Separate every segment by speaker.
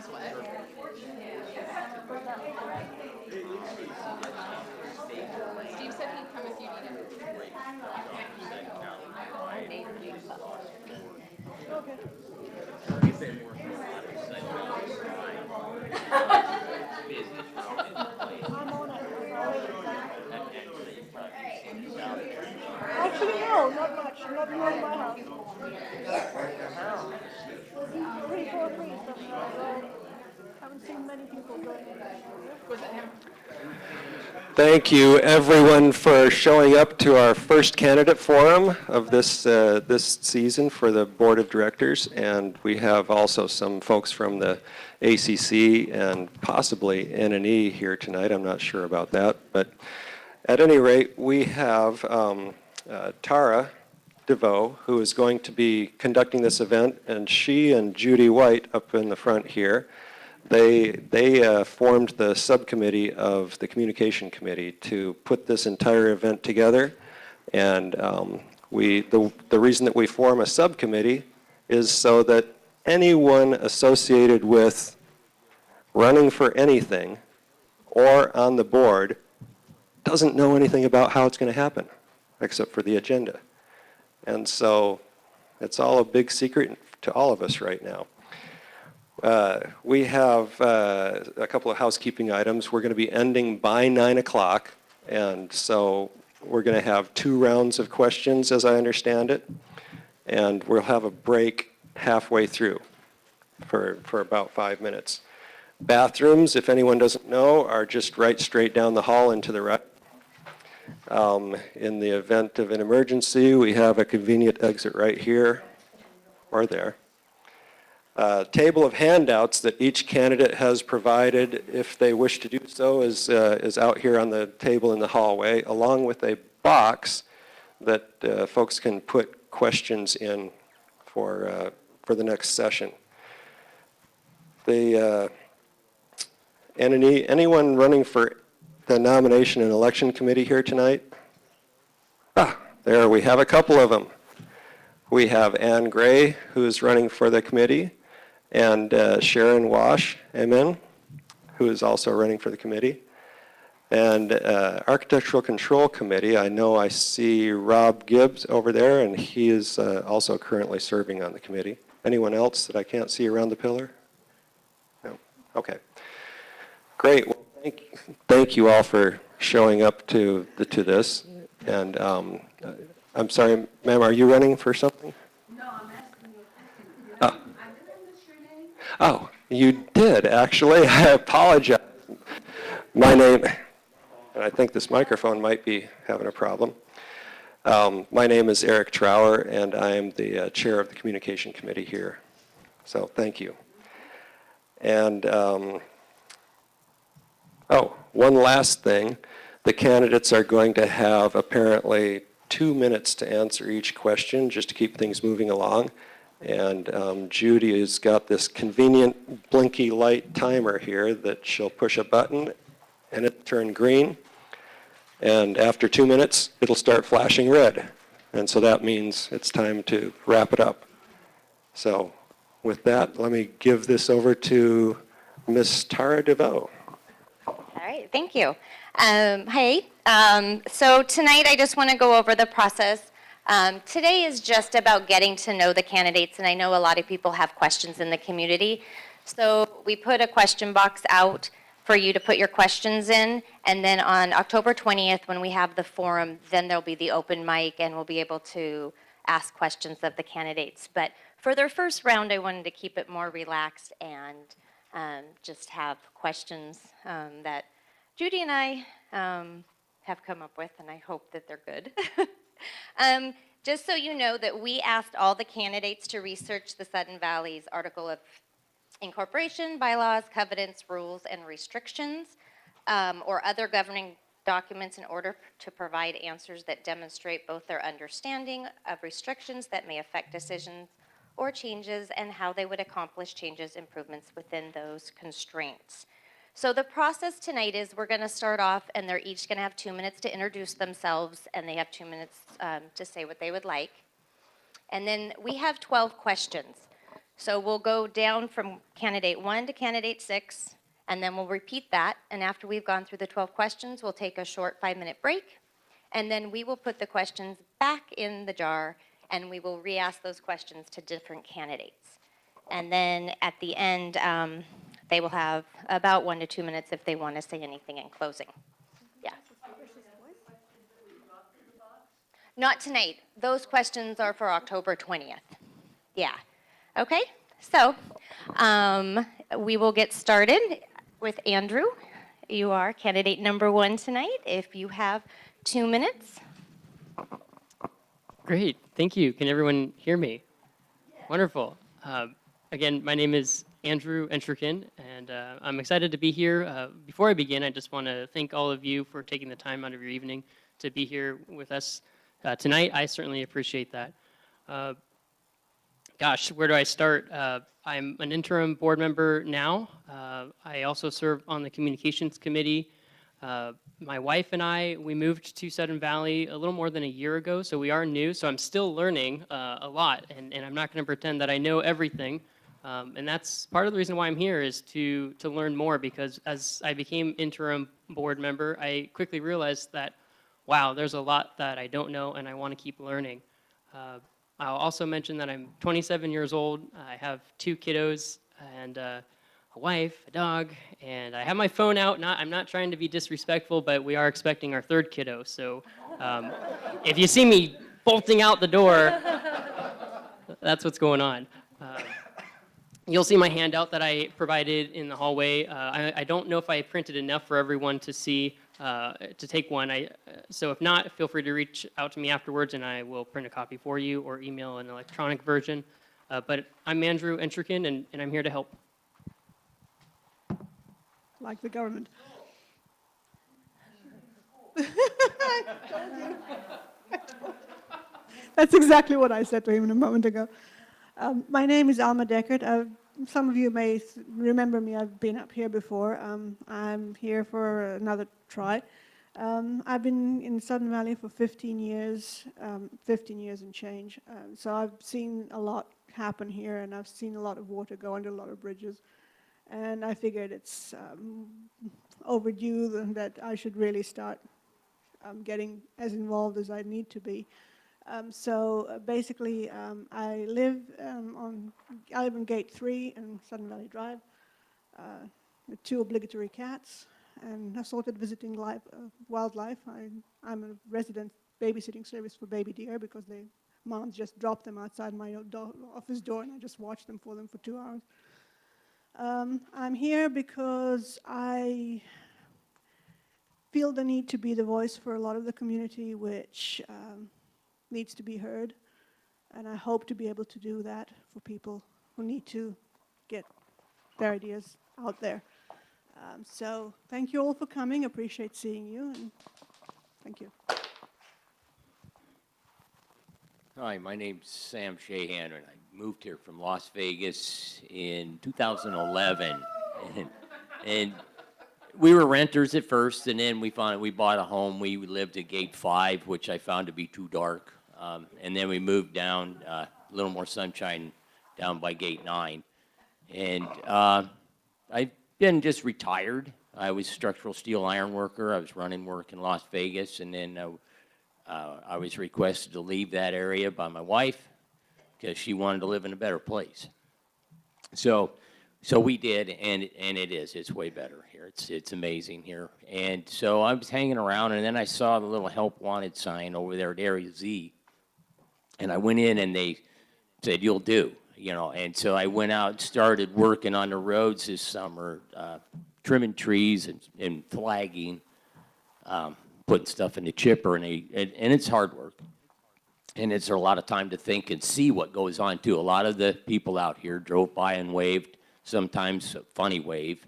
Speaker 1: He's what? Steve said he'd come if you need him.
Speaker 2: Actually, no, not much. Not near my house. 343, so haven't seen many people going in that area.
Speaker 1: Was it him?
Speaker 3: Thank you, everyone, for showing up to our first candidate forum of this season for the Board of Directors. And we have also some folks from the ACC and possibly N&E here tonight. I'm not sure about that. But at any rate, we have Tara DeVoe, who is going to be conducting this event, and she and Judy White up in the front here. They formed the subcommittee of the Communication Committee to put this entire event together. And the reason that we form a subcommittee is so that anyone associated with running for anything or on the board doesn't know anything about how it's going to happen, except for the agenda. And so it's all a big secret to all of us right now. We have a couple of housekeeping items. We're going to be ending by 9 o'clock, and so we're going to have 2 rounds of questions, as I understand it, and we'll have a break halfway through for about 5 minutes. Bathrooms, if anyone doesn't know, are just right straight down the hall and to the right. In the event of an emergency, we have a convenient exit right here or there. Table of handouts that each candidate has provided, if they wish to do so, is out here on the table in the hallway, along with a box that folks can put questions in for the next session. Anyone running for the nomination and election committee here tonight? There we have a couple of them. We have Ann Gray, who is running for the committee, and Sharon Wash, amen, who is also running for the committee. And Architectural Control Committee, I know I see Rob Gibbs over there, and he is also currently serving on the committee. Anyone else that I can't see around the pillar? No? Okay. Great. Well, thank you all for showing up to this. And I'm sorry, ma'am, are you running for something?
Speaker 4: No, I'm asking you a question. I didn't miss your name.
Speaker 3: Oh, you did, actually. I apologize. My name, and I think this microphone might be having a problem. My name is Eric Trower, and I am the chair of the Communication Committee here. So thank you. And one last thing. The candidates are going to have apparently 2 minutes to answer each question, just to keep things moving along. And Judy has got this convenient blinky light timer here that she'll push a button and it'll turn green. And after 2 minutes, it'll start flashing red. And so that means it's time to wrap it up. So with that, let me give this over to Ms. Tara DeVoe.
Speaker 5: All right, thank you. Hey, so tonight I just want to go over the process. Today is just about getting to know the candidates, and I know a lot of people have questions in the community. So we put a question box out for you to put your questions in, and then on October 20th, when we have the forum, then there'll be the open mic, and we'll be able to ask questions of the candidates. But for their first round, I wanted to keep it more relaxed and just have questions that Judy and I have come up with, and I hope that they're good. Just so you know that we asked all the candidates to research the Sudden Valley's Article of Incorporation, bylaws, covenants, rules, and restrictions, or other governing documents in order to provide answers that demonstrate both their understanding of restrictions that may affect decisions or changes and how they would accomplish changes, improvements within those constraints. So the process tonight is we're going to start off, and they're each going to have 2 minutes to introduce themselves, and they have 2 minutes to say what they would like. And then we have 12 questions. So we'll go down from candidate 1 to candidate 6, and then we'll repeat that. And after we've gone through the 12 questions, we'll take a short 5-minute break, and then we will put the questions back in the jar, and we will re-ask those questions to different candidates. And then at the end, they will have about 1 to 2 minutes if they want to say anything in closing. Yeah. Not tonight. Those questions are for October 20th. Yeah. Okay. So we will get started with Andrew. You are candidate number 1 tonight. If you have 2 minutes.
Speaker 6: Great, thank you. Can everyone hear me? Wonderful. Again, my name is Andrew Entrikin, and I'm excited to be here. Before I begin, I just want to thank all of you for taking the time out of your evening to be here with us tonight. I certainly appreciate that. Gosh, where do I start? I'm an interim board member now. I also serve on the communications committee. My wife and I, we moved to Sudden Valley a little more than a year ago, so we are new. So I'm still learning a lot, and I'm not going to pretend that I know everything. And that's part of the reason why I'm here is to learn more, because as I became interim board member, I quickly realized that, wow, there's a lot that I don't know, and I want to keep learning. I'll also mention that I'm 27 years old. I have 2 kiddos and a wife, a dog, and I have my phone out. I'm not trying to be disrespectful, but we are expecting our 3rd kiddo. So if you see me bolting out the door, that's what's going on. You'll see my handout that I provided in the hallway. I don't know if I printed enough for everyone to see, to take one. So if not, feel free to reach out to me afterwards and I will print a copy for you or email an electronic version. But I'm Andrew Entrikin, and I'm here to help.
Speaker 2: Like the government. That's exactly what I said to him a moment ago. My name is Alma Deckert. Some of you may remember me. I've been up here before. I'm here for another try. I've been in Sudden Valley for 15 years, 15 years and change. So I've seen a lot happen here, and I've seen a lot of water go under a lot of bridges. And I figured it's overdue that I should really start getting as involved as I need to be. So basically, I live in Gate 3 in Sudden Valley Drive with 2 obligatory cats and assorted visiting wildlife. I'm a resident babysitting service for baby deer because moms just drop them outside my office door, and I just watch them for 2 hours. I'm here because I feel the need to be the voice for a lot of the community which needs to be heard, and I hope to be able to do that for people who need to get their ideas out there. So thank you all for coming. Appreciate seeing you, and thank you.
Speaker 7: Hi, my name's Sam Shahan, and I moved here from Las Vegas in 2011. And we were renters at first, and then we bought a home. We lived at Gate 5, which I found to be too dark. And then we moved down, a little more sunshine, down by Gate 9. And I've been just retired. I was a structural steel iron worker. I was running work in Las Vegas, and then I was requested to leave that area by my wife because she wanted to live in a better place. So we did, and it's way better here. It's amazing here. And so I was hanging around, and then I saw the little help wanted sign over there at Area Z. And I went in, and they said, "You'll do," you know. And so I went out and started working on the roads this summer, trimming trees and flagging, putting stuff in the chipper, and it's hard work. And it's a lot of time to think and see what goes on, too. A lot of the people out here drove by and waved, sometimes a funny wave,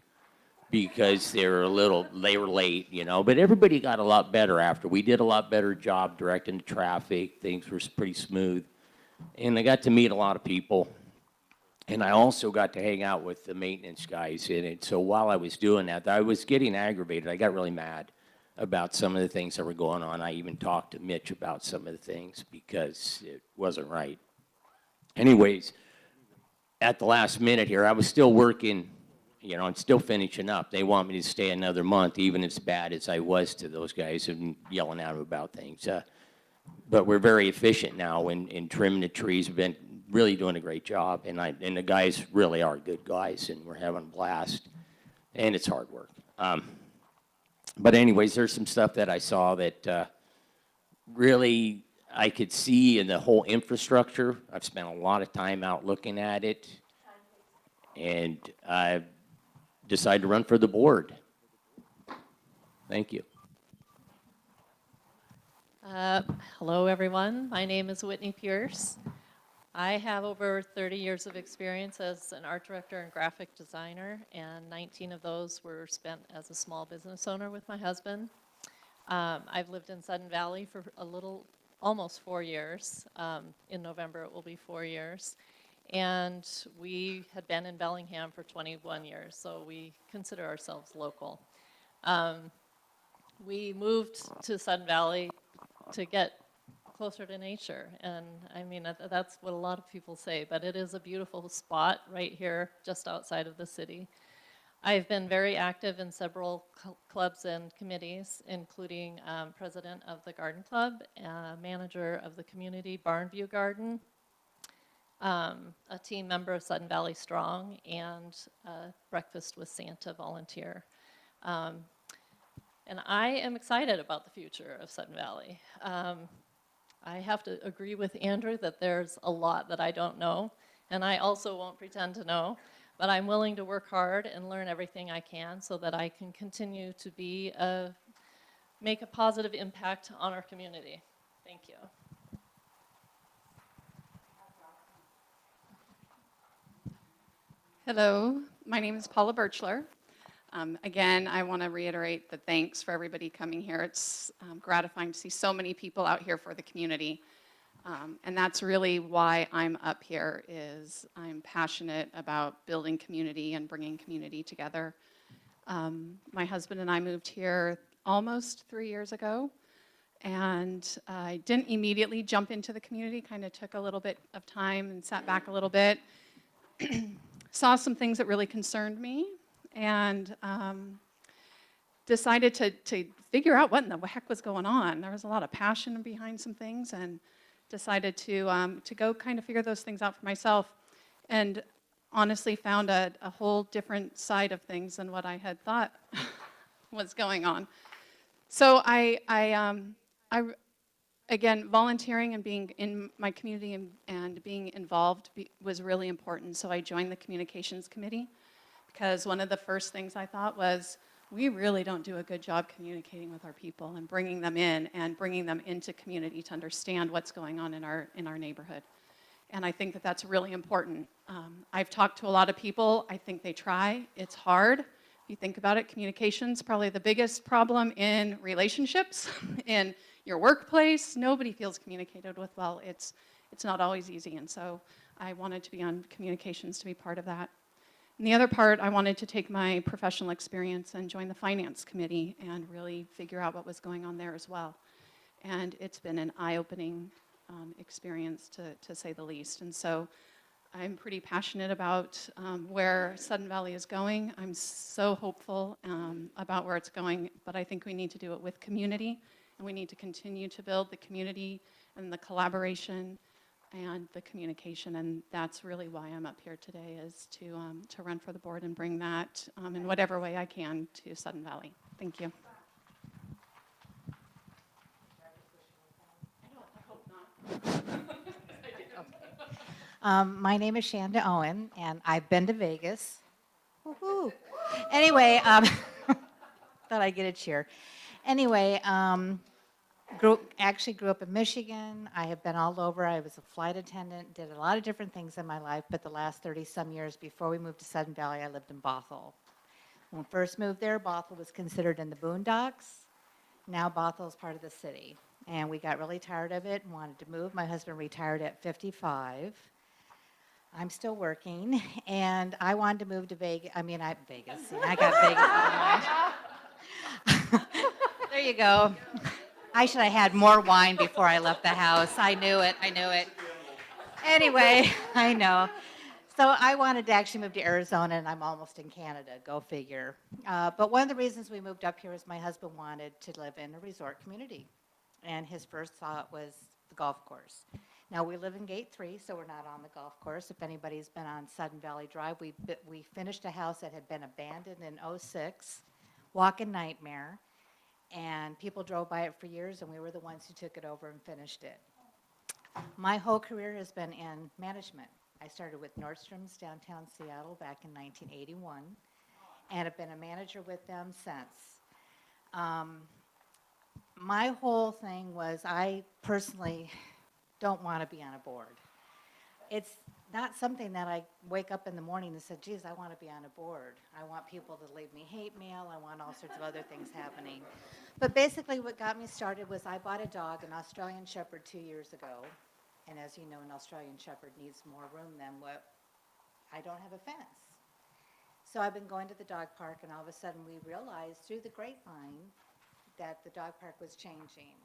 Speaker 7: because they were late, you know. But everybody got a lot better after. We did a lot better job directing the traffic. Things were pretty smooth. And I got to meet a lot of people. And I also got to hang out with the maintenance guys in it. So while I was doing that, I was getting aggravated. I got really mad about some of the things that were going on. I even talked to Mitch about some of the things because it wasn't right. Anyways, at the last minute here, I was still working, you know, and still finishing up. They want me to stay another month, even as bad as I was to those guys and yelling at them about things. But we're very efficient now in trimming the trees. We've been really doing a great job, and the guys really are good guys, and we're having a blast, and it's hard work. But anyways, there's some stuff that I saw that really I could see in the whole infrastructure. I've spent a lot of time out looking at it, and I decided to run for the board. Thank you.
Speaker 8: Hello, everyone. My name is Whitney Pierce. I have over 30 years of experience as an art director and graphic designer, and 19 of those were spent as a small business owner with my husband. I've lived in Sudden Valley for almost 4 years. In November, it will be 4 years. And we had been in Bellingham for 21 years, so we consider ourselves local. We moved to Sudden Valley to get closer to nature, and I mean, that's what a lot of people say, but it is a beautiful spot right here just outside of the city. I've been very active in several clubs and committees, including president of the garden club, manager of the community Barnview Garden, a team member of Sudden Valley Strong, and Breakfast with Santa volunteer. And I am excited about the future of Sudden Valley. I have to agree with Andrew that there's a lot that I don't know, and I also won't pretend to know, but I'm willing to work hard and learn everything I can so that I can continue to make a positive impact on our community. Thank you.
Speaker 1: Hello, my name is Paula Birchler. Again, I want to reiterate the thanks for everybody coming here. It's gratifying to see so many people out here for the community. And that's really why I'm up here, is I'm passionate about building community and bringing community together. My husband and I moved here almost 3 years ago. And I didn't immediately jump into the community, kind of took a little bit of time and sat back a little bit. Saw some things that really concerned me, and decided to figure out what in the heck was going on. There was a lot of passion behind some things, and decided to go kind of figure those things out for myself, and honestly found a whole different side of things than what I had thought was going on. So again, volunteering and being in my community and being involved was really important. So I joined the communications committee, because one of the first things I thought was, we really don't do a good job communicating with our people and bringing them in and bringing them into community to understand what's going on in our neighborhood. And I think that that's really important. I've talked to a lot of people. I think they try. It's hard. If you think about it, communication's probably the biggest problem in relationships, in your workplace. Nobody feels communicated with well. It's not always easy. And so I wanted to be on communications to be part of that. And the other part, I wanted to take my professional experience and join the finance committee and really figure out what was going on there as well. And it's been an eye-opening experience, to say the least. And so I'm pretty passionate about where Sudden Valley is going. I'm so hopeful about where it's going, but I think we need to do it with community, and we need to continue to build the community and the collaboration and the communication, and that's really why I'm up here today, is to run for the board and bring that in whatever way I can to Sudden Valley. Thank you.
Speaker 9: My name is Shanda Owen, and I've been to Vegas. Woohoo! Anyway, thought I'd get a cheer. Anyway, actually grew up in Michigan. I have been all over. I was a flight attendant, did a lot of different things in my life, but the last 30-some years before we moved to Sudden Valley, I lived in Bothell. When we first moved there, Bothell was considered in the boondocks. Now Bothell is part of the city. And we got really tired of it and wanted to move. My husband retired at 55. I'm still working, and I wanted to move to Vegas. Vegas. I got Vegas. There you go. I should have had more wine before I left the house. I knew it. Anyway, I know. So I wanted to actually move to Arizona, and I'm almost in Canada, go figure. But one of the reasons we moved up here is my husband wanted to live in a resort community. And his first thought was the golf course. Now, we live in Gate 3, so we're not on the golf course. If anybody's been on Sudden Valley Drive, we finished a house that had been abandoned in '06, walk-in nightmare. And people drove by it for years, and we were the ones who took it over and finished it. My whole career has been in management. I started with Nordstrom's downtown Seattle back in 1981, and have been a manager with them since. My whole thing was I personally don't want to be on a board. It's not something that I wake up in the morning and say, geez, I want to be on a board. I want people to leave me hate mail. I want all sorts of other things happening. But basically what got me started was I bought a dog, an Australian Shepherd, 2 years ago. And as you know, an Australian Shepherd needs more room than what I don't have a fence. So I've been going to the dog park, and all of a sudden we realized through the grapevine that the dog park was changing.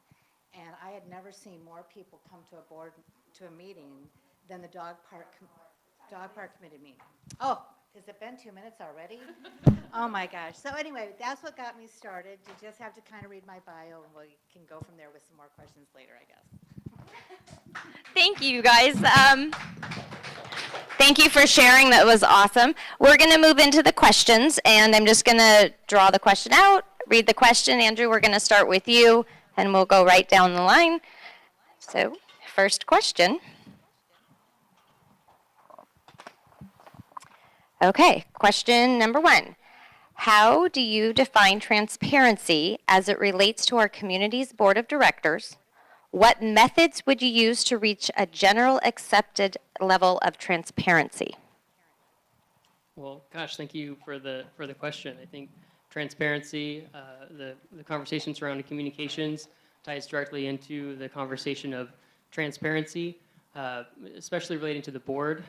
Speaker 9: And I had never seen more people come to a meeting than the dog park committee meeting. Oh, has it been 2 minutes already? Oh my gosh. So anyway, that's what got me started. You just have to kind of read my bio, and we can go from there with some more questions later, I guess.
Speaker 5: Thank you, guys. Thank you for sharing. That was awesome. We're going to move into the questions, and I'm just going to draw the question out, read the question. Andrew, we're going to start with you, and we'll go right down the line. So, first question. Okay, question number 1. How do you define transparency as it relates to our community's board of directors? What methods would you use to reach a general accepted level of transparency?
Speaker 6: Well, gosh, thank you for the question. I think transparency, the conversation surrounding communications ties directly into the conversation of transparency, especially relating to the board.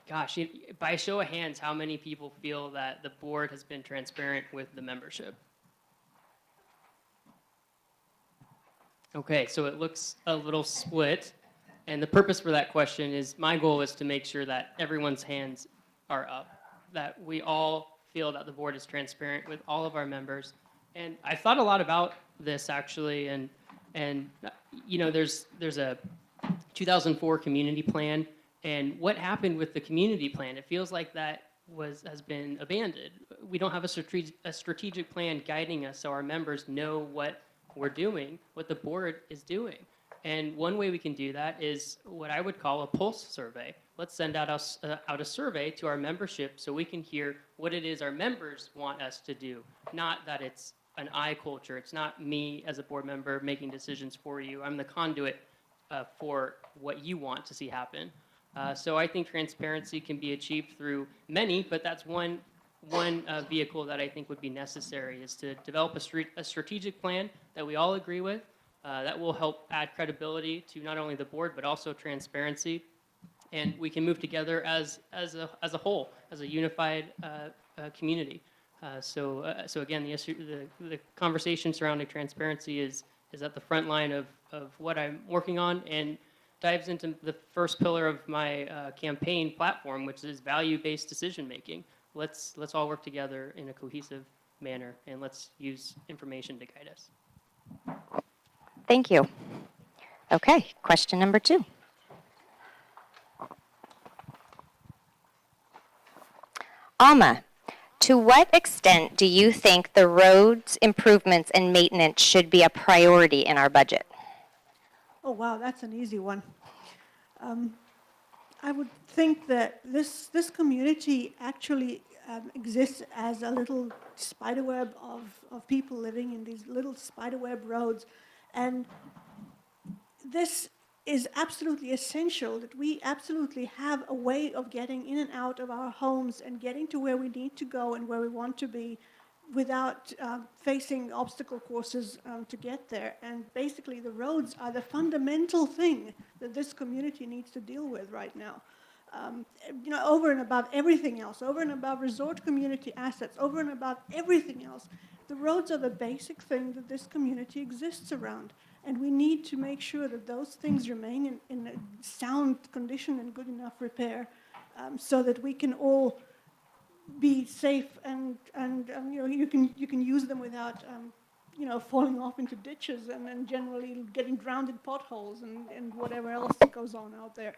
Speaker 6: Gosh, by a show of hands, how many people feel that the board has been transparent with the membership? Okay, so it looks a little split. And the purpose for that question is my goal is to make sure that everyone's hands are up, that we all feel that the board is transparent with all of our members. And I thought a lot about this actually, and you know, there's a 2004 community plan, and what happened with the community plan? It feels like that has been abandoned. We don't have a strategic plan guiding us so our members know what we're doing, what the board is doing. And one way we can do that is what I would call a pulse survey. Let's send out a survey to our membership so we can hear what it is our members want us to do, not that it's an I culture. It's not me as a board member making decisions for you. I'm the conduit for what you want to see happen. So I think transparency can be achieved through many, but that's one vehicle that I think would be necessary is to develop a strategic plan that we all agree with that will help add credibility to not only the board but also transparency, and we can move together as a whole, as a unified community. So again, the conversation surrounding transparency is at the front line of what I'm working on, and dives into the first pillar of my campaign platform, which is value-based decision making. Let's all work together in a cohesive manner, and let's use information to guide us.
Speaker 5: Thank you. Okay, question number 2. Alma, to what extent do you think the roads improvements and maintenance should be a priority in our budget?
Speaker 2: Oh, wow, that's an easy one. I would think that this community actually exists as a little spiderweb of people living in these little spiderweb roads. And this is absolutely essential, that we absolutely have a way of getting in and out of our homes and getting to where we need to go and where we want to be without facing obstacle courses to get there. And basically the roads are the fundamental thing that this community needs to deal with right now. You know, over and above everything else, over and above resort community assets, over and above everything else, the roads are the basic thing that this community exists around. And we need to make sure that those things remain in a sound condition and good enough repair so that we can all be safe and you can use them without falling off into ditches and generally getting drowned in potholes and whatever else goes on out there.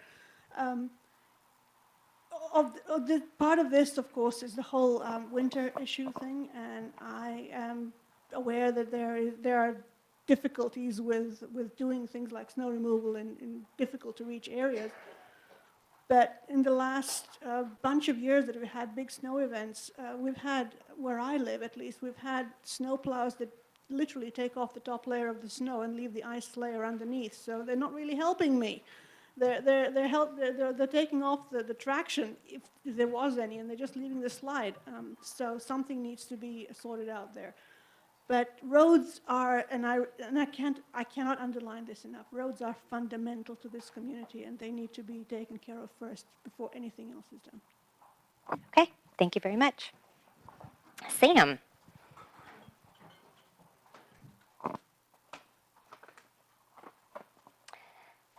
Speaker 2: Part of this, of course, is the whole winter issue thing, and I am aware that there are difficulties with doing things like snow removal in difficult to reach areas. But in the last bunch of years that we've had big snow events, we've had, where I live at least, we've had snow plows that literally take off the top layer of the snow and leave the ice layer underneath. So they're not really helping me. They're taking off the traction, if there was any, and they're just leaving the slide. So something needs to be sorted out there. But roads are, and I cannot underline this enough, roads are fundamental to this community, and they need to be taken care of first before anything else is done.
Speaker 5: Okay, thank you very much. Sam?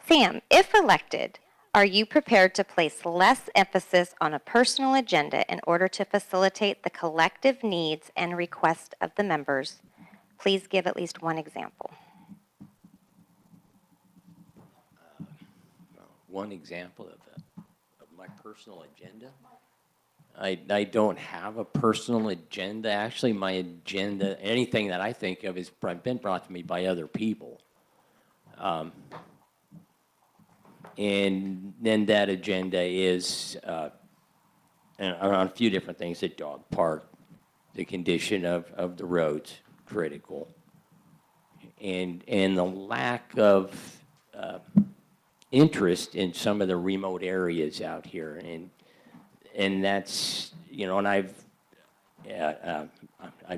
Speaker 5: Sam, if elected, are you prepared to place less emphasis on a personal agenda in order to facilitate the collective needs and requests of the members? Please give at least one example.
Speaker 7: One example of my personal agenda? I don't have a personal agenda. Actually, my agenda, anything that I think of, has been brought to me by other people. And then that agenda is around a few different things: the dog park, the condition of the roads, critical, and the lack of interest in some of the remote areas out here, and that's, and I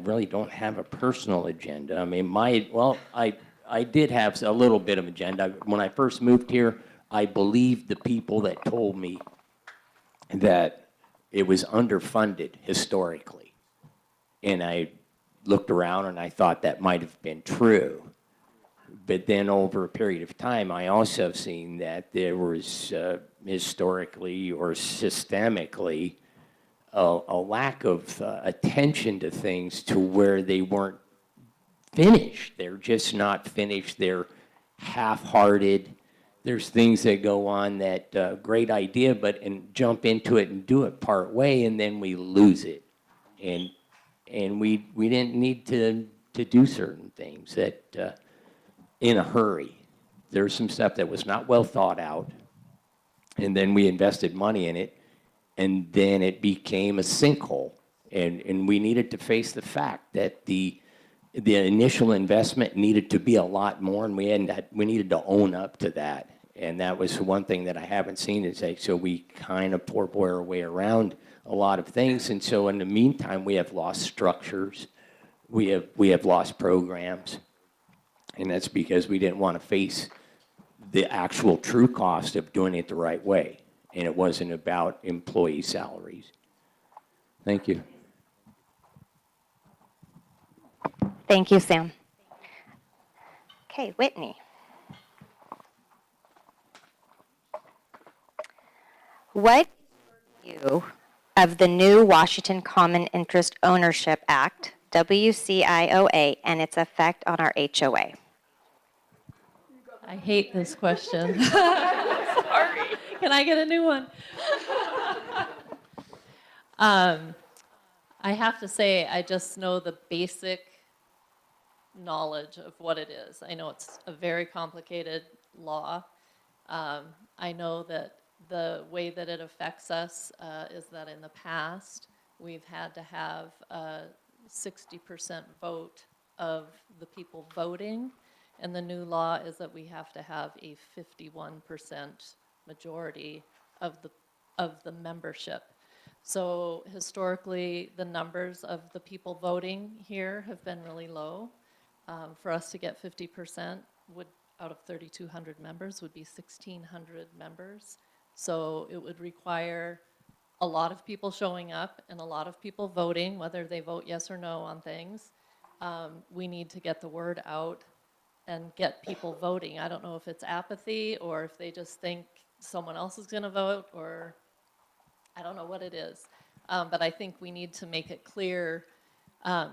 Speaker 7: really don't have a personal agenda. I mean, I did have a little bit of agenda when I first moved here. I believed the people that told me that it was underfunded historically. And I looked around and I thought that might have been true. But then over a period of time, I also have seen that there was historically or systemically a lack of attention to things to where they weren't finished. They're just not finished. They're half-hearted. There's things that go on that great idea, and jump into it and do it part way, and then we lose it. And we didn't need to do certain things that in a hurry. There's some stuff that was not well thought out, and then we invested money in it, and then it became a sinkhole. And we needed to face the fact that the initial investment needed to be a lot more, and we needed to own up to that. And that was one thing that I haven't seen is that, so we kind of pour our way around a lot of things. And so in the meantime, we have lost structures. We have lost programs. And that's because we didn't want to face the actual true cost of doing it the right way. And it wasn't about employee salaries. Thank you.
Speaker 5: Thank you, Sam. Okay, Whitney. What is your view of the new Washington Common Interest Ownership Act, WCIOA, and its effect on our HOA?
Speaker 8: I hate this question. Sorry. Can I get a new one? I have to say, I just know the basic knowledge of what it is. I know it's a very complicated law. I know that the way that it affects us is that in the past, we've had to have a 60% vote of the people voting, and the new law is that we have to have a 51% majority of the membership. So historically, the numbers of the people voting here have been really low. For us to get 50% out of 3,200 members would be 1,600 members. So it would require a lot of people showing up and a lot of people voting, whether they vote yes or no on things. We need to get the word out and get people voting. I don't know if it's apathy or if they just think someone else is going to vote, or I don't know what it is. But I think we need to make it clear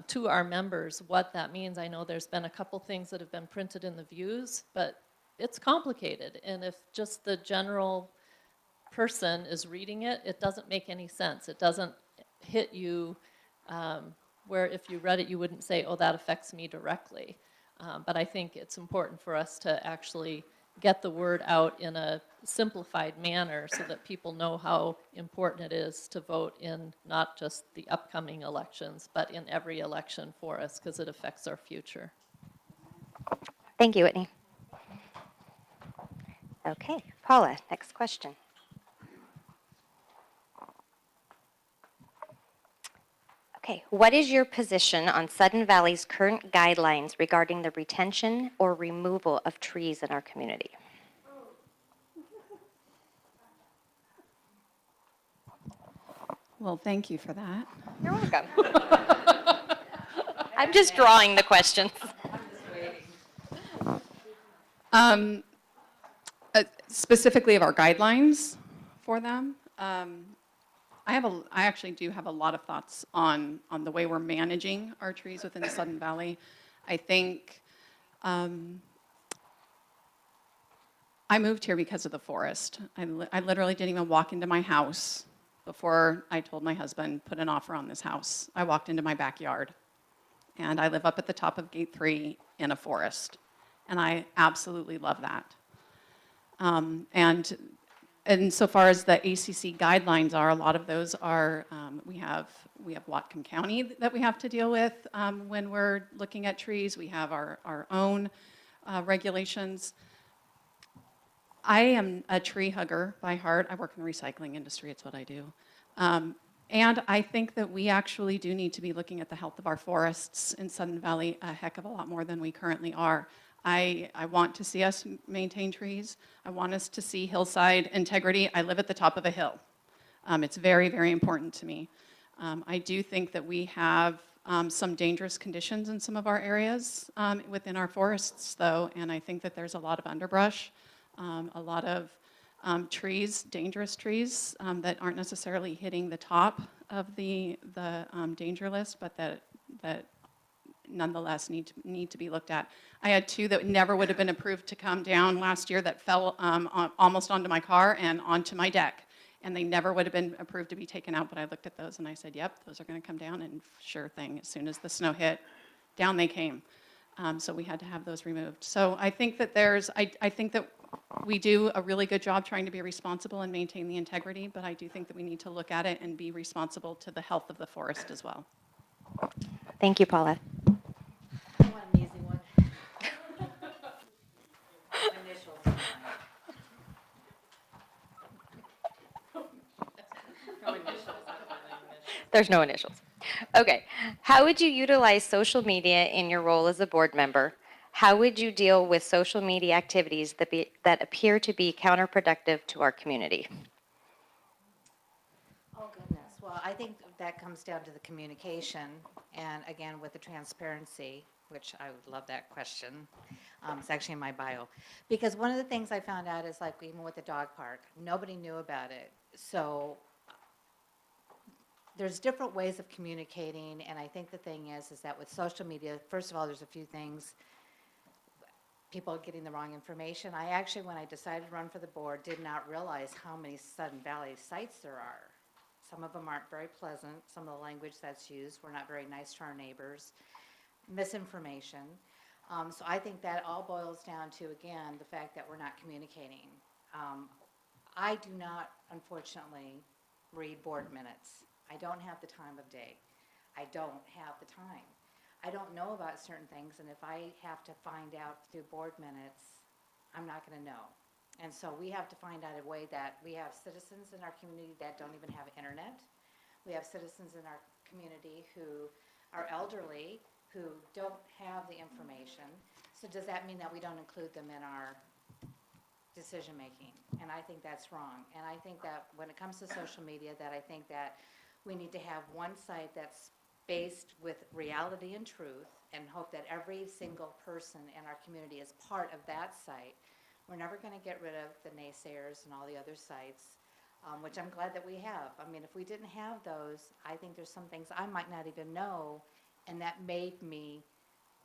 Speaker 8: to our members what that means. I know there's been a couple things that have been printed in the views, but it's complicated. And if just the general person is reading it, it doesn't make any sense. It doesn't hit you where if you read it, you wouldn't say, oh, that affects me directly. But I think it's important for us to actually get the word out in a simplified manner so that people know how important it is to vote in not just the upcoming elections, but in every election for us, because it affects our future.
Speaker 5: Thank you, Whitney. Okay, Paula, next question. Okay, what is your position on Sudden Valley's current guidelines regarding the retention or removal of trees in our community?
Speaker 1: Well, thank you for that.
Speaker 5: You're welcome. I'm just drawing the questions.
Speaker 1: Specifically of our guidelines for them, I actually do have a lot of thoughts on the way we're managing our trees within the Sudden Valley. I think I moved here because of the forest. I literally didn't even walk into my house before I told my husband, put an offer on this house. I walked into my backyard, and I live up at the top of Gate 3 in a forest, and I absolutely love that. And so far as the ACC guidelines are, a lot of those are, we have Whatcom County that we have to deal with when we're looking at trees. We have our own regulations. I am a tree hugger by heart. I work in the recycling industry, it's what I do. And I think that we actually do need to be looking at the health of our forests in Sudden Valley a heck of a lot more than we currently are. I want to see us maintain trees. I want us to see hillside integrity. I live at the top of a hill. It's very, very important to me. I do think that we have some dangerous conditions in some of our areas within our forests, though, and I think that there's a lot of underbrush, a lot of trees, dangerous trees that aren't necessarily hitting the top of the danger list, but that nonetheless need to be looked at. I had two that never would have been approved to come down last year that fell almost onto my car and onto my deck. And they never would have been approved to be taken out, but I looked at those and I said, yep, those are going to come down, and sure thing, as soon as the snow hit, down they came. So we had to have those removed. So I think that I think that we do a really good job trying to be responsible and maintain the integrity, but I do think that we need to look at it and be responsible to the health of the forest as well.
Speaker 5: Thank you, Paula.
Speaker 9: I want an easy one. Initials.
Speaker 5: There's no initials. Okay. How would you utilize social media in your role as a board member? How would you deal with social media activities that appear to be counterproductive to our community?
Speaker 9: Oh, goodness. Well, I think that comes down to the communication, and again, with the transparency, which I would love that question. It's actually in my bio. Because one of the things I found out is, like, even with the dog park, nobody knew about it. So there's different ways of communicating, and I think the thing is that with social media, first of all, there's a few things. People getting the wrong information. I actually, when I decided to run for the board, did not realize how many Sudden Valley sites there are. Some of them aren't very pleasant. Some of the language that's used, we're not very nice to our neighbors. Misinformation. So I think that all boils down to, again, the fact that we're not communicating. I do not, unfortunately, read board minutes. I don't have the time of day. I don't have the time. I don't know about certain things, and if I have to find out through board minutes, I'm not going to know. And so we have to find out a way that we have citizens in our community that don't even have internet. We have citizens in our community who are elderly, who don't have the information. So does that mean that we don't include them in our decision-making? And I think that's wrong. And I think that when it comes to social media, that I think that we need to have one site that's based with reality and truth, and hope that every single person in our community is part of that site. We're never going to get rid of the naysayers and all the other sites. which I'm glad that we have. I mean, if we didn't have those, I think there's some things I might not even know, and that made me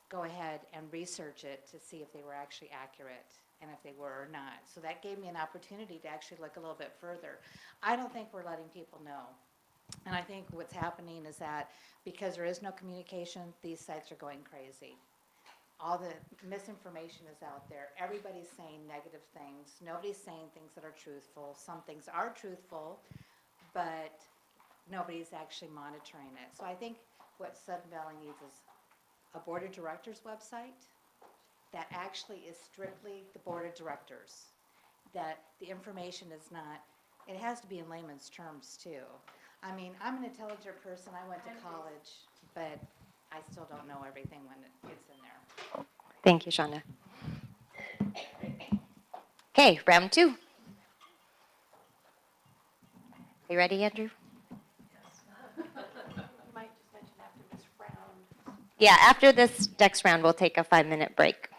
Speaker 9: go ahead and research it to see if they were actually accurate and if they were or not. So that gave me an opportunity to actually look a little bit further. I don't think we're letting people know. And I think what's happening is that because there is no communication, these sites are going crazy. All the misinformation is out there. Everybody's saying negative things. Nobody's saying things that are truthful. Some things are truthful, but nobody's actually monitoring it. So I think what Sudden Valley needs is a board of directors website that actually is strictly the board of directors. That the information is not, it has to be in layman's terms too. I mean, I'm an intelligent person, I went to college, but I still don't know everything when it's in there.
Speaker 5: Thank you, Shonda. Okay, round 2. You ready, Andrew?
Speaker 2: Might just mention after this round.
Speaker 5: Yeah, after this next round, we'll take a 5-minute break.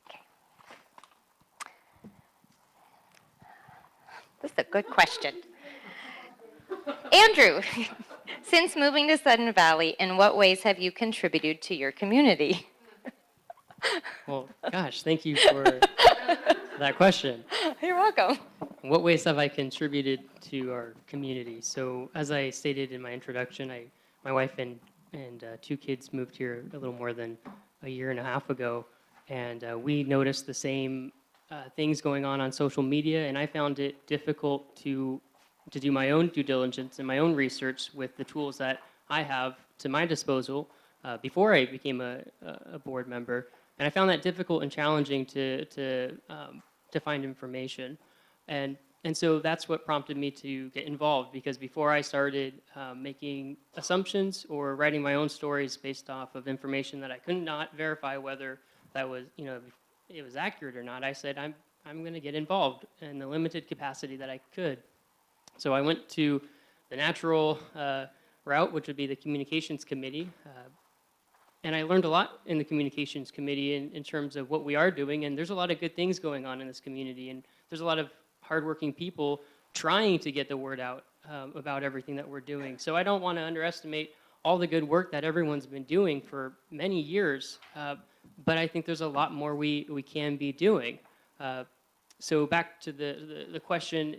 Speaker 5: Okay. This is a good question. Andrew, since moving to Sudden Valley, in what ways have you contributed to your community?
Speaker 6: Well, gosh, thank you for that question.
Speaker 5: You're welcome.
Speaker 6: In what ways have I contributed to our community? So, as I stated in my introduction, my wife and 2 kids moved here a little more than a year and a half ago, and we noticed the same things going on social media, and I found it difficult to do my own due diligence and my own research with the tools that I have to my disposal before I became a board member, and I found that difficult and challenging to find information, and so that's what prompted me to get involved, because before I started making assumptions or writing my own stories based off of information that I could not verify whether that was, it was accurate or not, I said I'm going to get involved in the limited capacity that I could. So I went to the natural route, which would be the communications committee, and I learned a lot in the communications committee in terms of what we are doing, and there's a lot of good things going on in this community, and there's a lot of hardworking people trying to get the word out about everything that we're doing. So I don't want to underestimate all the good work that everyone's been doing for many years, but I think there's a lot more we can be doing. So back to the question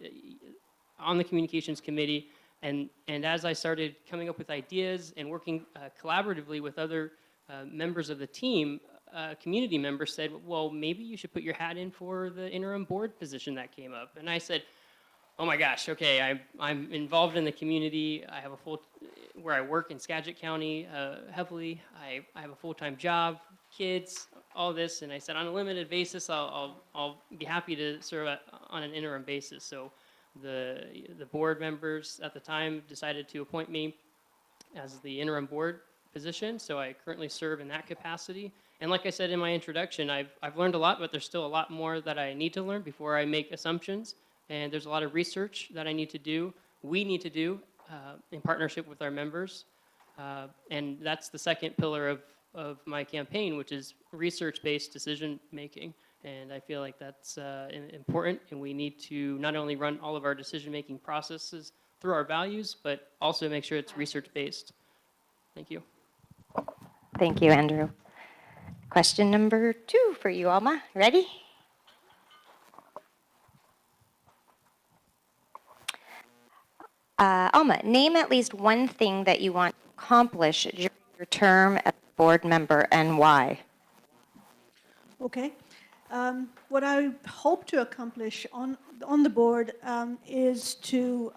Speaker 6: on the communications committee, and as I started coming up with ideas and working collaboratively with other members of the team, community members said, well, maybe you should put your hat in for the interim board position that came up. And I said, oh my gosh, okay, I'm involved in the community. I have where I work in Skagit County heavily. I have a full-time job, kids, all this. And I said, on a limited basis, I'll be happy to serve on an interim basis. So the board members at the time decided to appoint me as the interim board position, so I currently serve in that capacity. And like I said in my introduction, I've learned a lot, but there's still a lot more that I need to learn before I make assumptions, and there's a lot of research that I need to do, we need to do in partnership with our members, and that's the second pillar of my campaign, which is research-based decision making. And I feel like that's important, and we need to not only run all of our decision-making processes through our values, but also make sure it's research-based. Thank you.
Speaker 5: Thank you, Andrew. Question number 2 for you, Alma. Ready? Alma, name at least one thing that you want to accomplish during your term as a board member and why.
Speaker 2: Okay. What I hope to accomplish on the board is to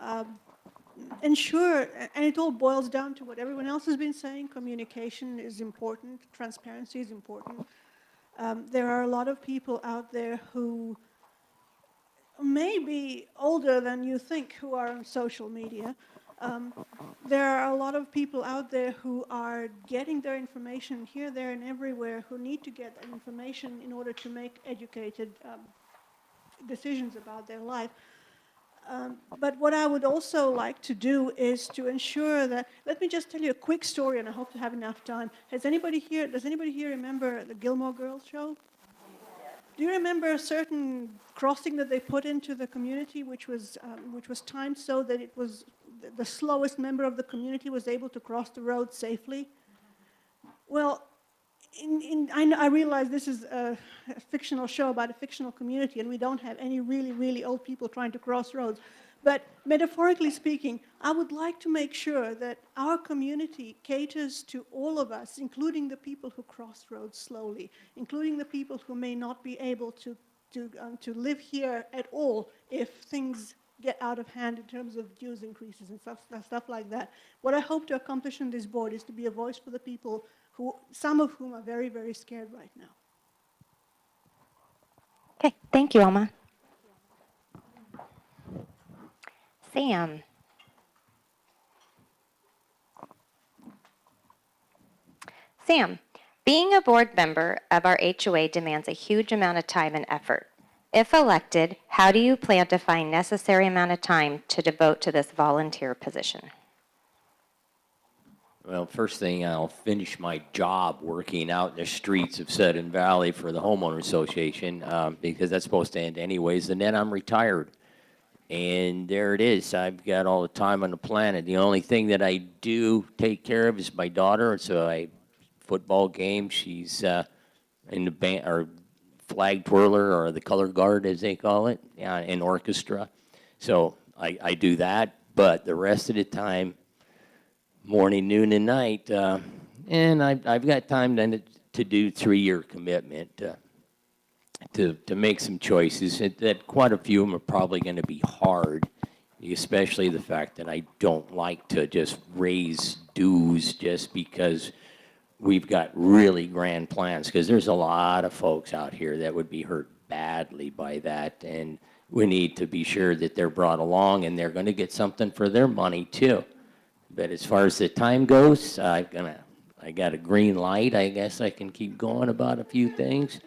Speaker 2: ensure, and it all boils down to what everyone else has been saying, communication is important, transparency is important. There are a lot of people out there who may be older than you think who are on social media. There are a lot of people out there who are getting their information here, there, and everywhere, who need to get that information in order to make educated decisions about their life. But what I would also like to do is to ensure that, let me just tell you a quick story, and I hope to have enough time. Does anybody here remember the Gilmore Girls show? Do you remember a certain crossing that they put into the community, which was timed so that it was the slowest member of the community was able to cross the road safely? Well, I realize this is a fictional show about a fictional community, and we don't have any really, really old people trying to cross roads. But metaphorically speaking, I would like to make sure that our community caters to all of us, including the people who cross roads slowly, including the people who may not be able to live here at all if things get out of hand in terms of dues increases and stuff like that. What I hope to accomplish in this board is to be a voice for the people some of whom are very, very scared right now.
Speaker 5: Okay, thank you, Alma. Sam. Sam, being a board member of our HOA demands a huge amount of time and effort. If elected, how do you plan to find necessary amount of time to devote to this volunteer position?
Speaker 7: Well, first thing, I'll finish my job working out in the streets of Sudden Valley for the homeowner association, because that's supposed to end anyways, and then I'm retired. And there it is. I've got all the time on the planet. The only thing that I do take care of is my daughter. And so football game, she's in the band, or flag twirler, or the color guard, as they call it, in orchestra. So I do that, but the rest of the time, morning, noon, and night, and I've got time then to do 3-year commitment to make some choices. That quite a few of them are probably going to be hard, especially the fact that I don't like to just raise dues just because we've got really grand plans, because there's a lot of folks out here that would be hurt badly by that, and we need to be sure that they're brought along and they're going to get something for their money too. But as far as the time goes, I got a green light. I guess I can keep going about a few things.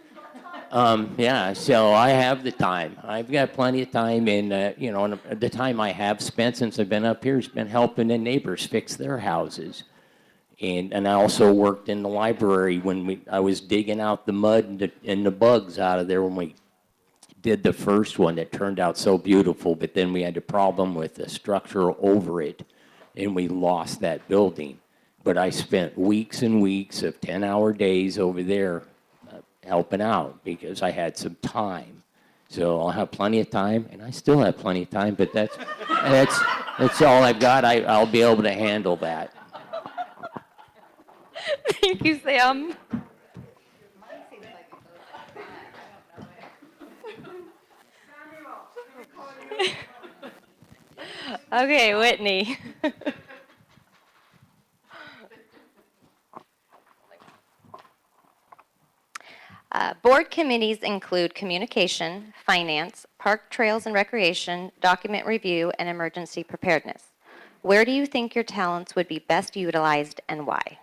Speaker 7: Yeah, so I have the time. I've got plenty of time, and and the time I have spent since I've been up here has been helping the neighbors fix their houses. And I also worked in the library when I was digging out the mud and the bugs out of there when we did the first one that turned out so beautiful, but then we had a problem with the structure over it, and we lost that building. But I spent weeks and weeks of 10-hour days over there helping out because I had some time. So I'll have plenty of time, and I still have plenty of time, but that's all I've got. I'll be able to handle that.
Speaker 5: Thank you, Sam. Okay, Whitney. Board committees include communication, finance, park trails and recreation, document review, and emergency preparedness. Where do you think your talents would be best utilized and why?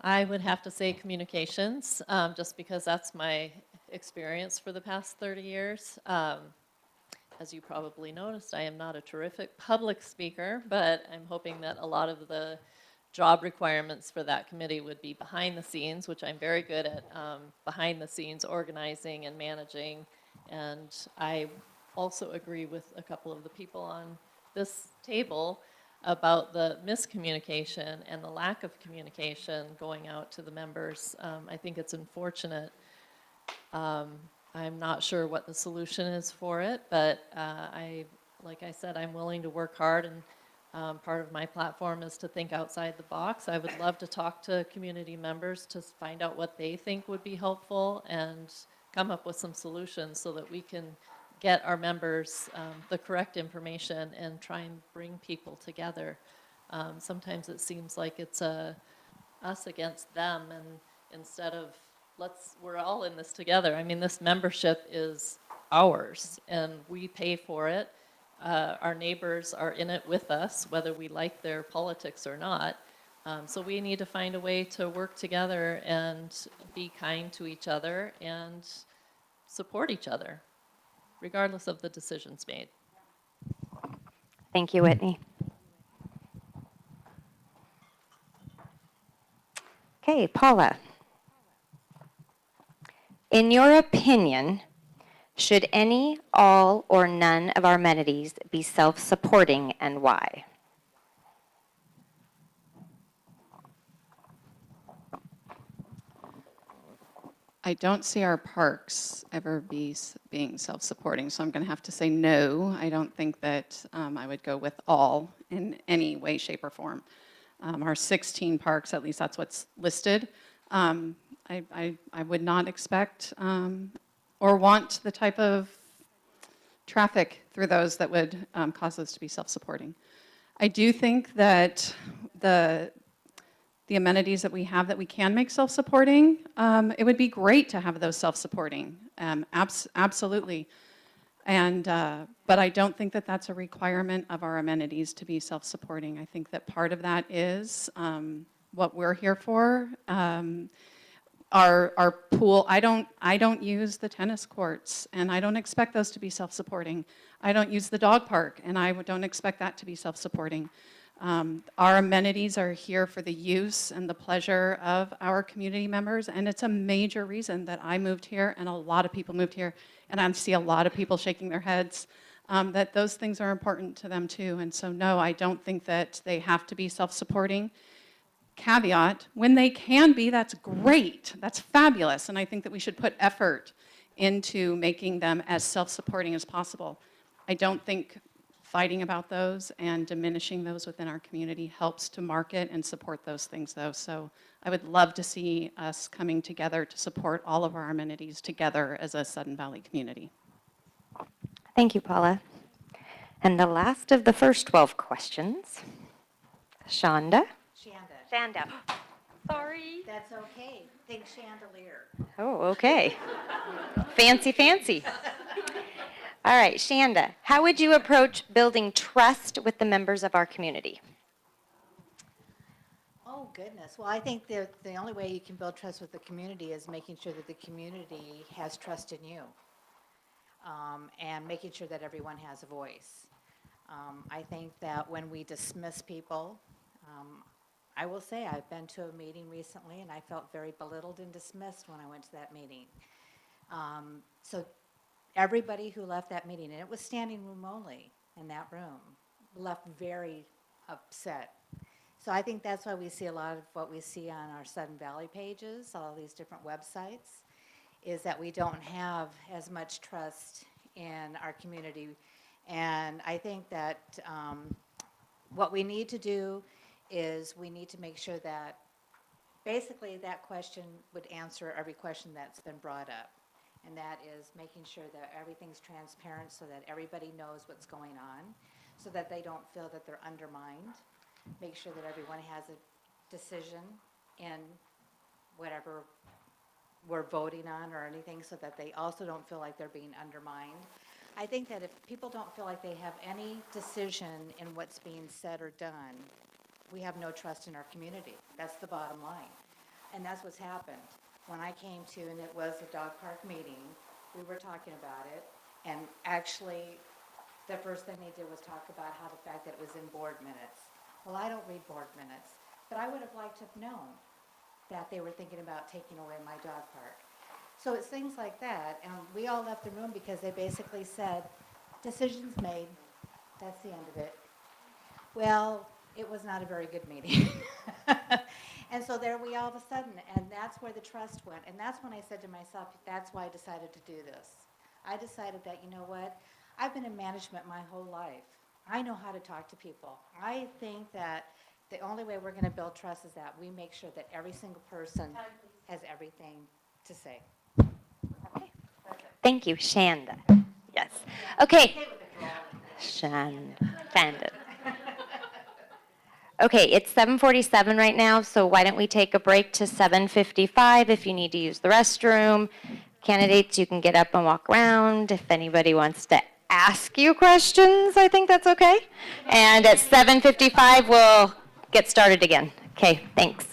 Speaker 8: I would have to say communications, just because that's my experience for the past 30 years. As you probably noticed, I am not a terrific public speaker, but I'm hoping that a lot of the job requirements for that committee would be behind the scenes, which I'm very good at, behind the scenes organizing and managing. And I also agree with a couple of the people on this table about the miscommunication and the lack of communication going out to the members. I think it's unfortunate. I'm not sure what the solution is for it, but like I said, I'm willing to work hard, and part of my platform is to think outside the box. I would love to talk to community members to find out what they think would be helpful and come up with some solutions so that we can get our members the correct information and try and bring people together. Sometimes it seems like it's us against them, and instead of we're all in this together. I mean, this membership is ours, and we pay for it. Our neighbors are in it with us, whether we like their politics or not. So we need to find a way to work together and be kind to each other and support each other, regardless of the decisions made.
Speaker 5: Thank you, Whitney. Okay, Paula. In your opinion, should any, all, or none of our amenities be self-supporting and why?
Speaker 1: I don't see our parks ever being self-supporting, so I'm going to have to say no. I don't think that I would go with all in any way, shape, or form. Our 16 parks, at least that's what's listed, I would not expect or want the type of traffic through those that would cause those to be self-supporting. I do think that the amenities that we have that we can make self-supporting, it would be great to have those self-supporting, absolutely. And, but I don't think that that's a requirement of our amenities to be self-supporting. I think that part of that is what we're here for. Our pool, I don't use the tennis courts, and I don't expect those to be self-supporting. I don't use the dog park, and I don't expect that to be self-supporting. Our amenities are here for the use and the pleasure of our community members, and it's a major reason that I moved here and a lot of people moved here, and I see a lot of people shaking their heads, that those things are important to them too. And so no, I don't think that they have to be self-supporting. Caveat, when they can be, that's great, that's fabulous, and I think that we should put effort into making them as self-supporting as possible. I don't think fighting about those and diminishing those within our community helps to market and support those things though. So I would love to see us coming together to support all of our amenities together as a Sudden Valley community.
Speaker 5: Thank you, Paula. And the last of the first 12 questions, Shonda. Shanda. Sorry.
Speaker 9: That's okay. Think chandelier.
Speaker 5: Oh, okay. Fancy, fancy. All right, Shanda, how would you approach building trust with the members of our community?
Speaker 9: Oh, goodness. Well, I think the only way you can build trust with the community is making sure that the community has trust in you, and making sure that everyone has a voice. I think that when we dismiss people, I will say I've been to a meeting recently and I felt very belittled and dismissed when I went to that meeting. So everybody who left that meeting, and it was standing room only in that room, left very upset. So I think that's why we see a lot of what we see on our Sudden Valley pages, all these different websites, is that we don't have as much trust in our community. And I think that what we need to do is we need to make sure that basically that question would answer every question that's been brought up. And that is making sure that everything's transparent so that everybody knows what's going on, so that they don't feel that they're undermined. Make sure that everyone has a decision in whatever we're voting on or anything, so that they also don't feel like they're being undermined. I think that if people don't feel like they have any decision in what's being said or done, we have no trust in our community. That's the bottom line. And that's what's happened. When I came to, and it was a dog park meeting, we were talking about it, and actually, the first thing they did was talk about how the fact that it was in board minutes. Well, I don't read board minutes, but I would have liked to have known that they were thinking about taking away my dog park. So it's things like that, and we all left the room because they basically said, decision's made, that's the end of it. Well, it was not a very good meeting. And so there we all of a sudden, and that's where the trust went. And that's when I said to myself, that's why I decided to do this. I decided that, you know what, I've been in management my whole life. I know how to talk to people. I think that the only way we're going to build trust is that we make sure that every single person has everything to say.
Speaker 5: Thank you, Shanda. Yes. Okay. Shanda. Okay, it's 7:47 right now, so why don't we take a break to 7:55 if you need to use the restroom. Candidates, you can get up and walk around. If anybody wants to ask you questions, I think that's okay. And at 7:55, we'll get started again. Okay, thanks.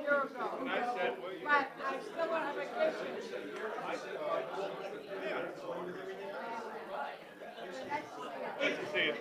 Speaker 2: year ago. But I still went on vacation.
Speaker 10: Nice to see you.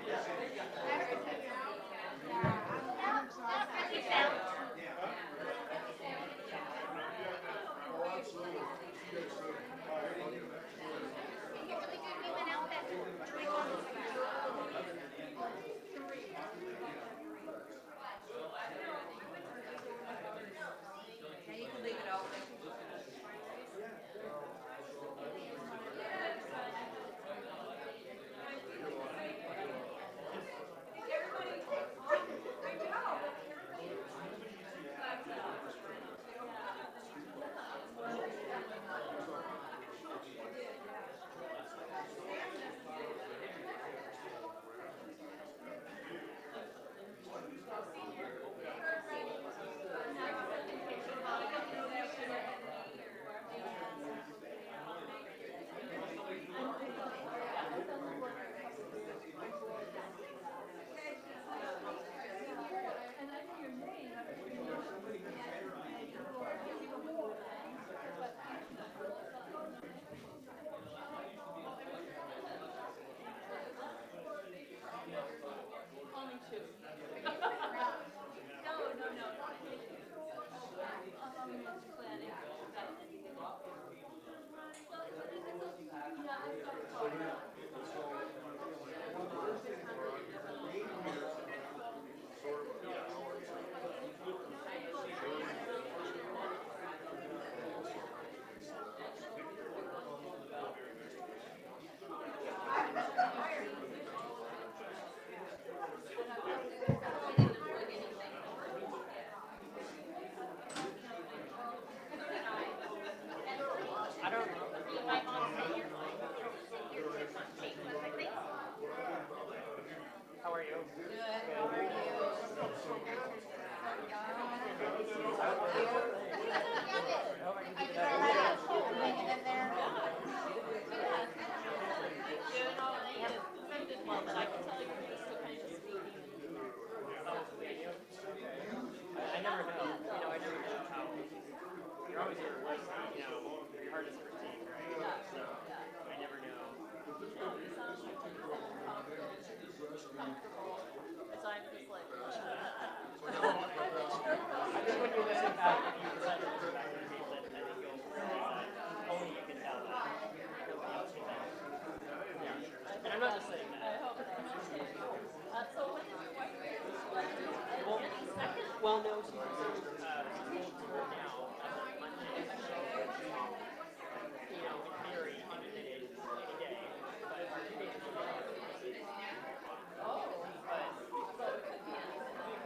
Speaker 6: Well, no, she's moved to her now. Monday. You know, in theory, any day. But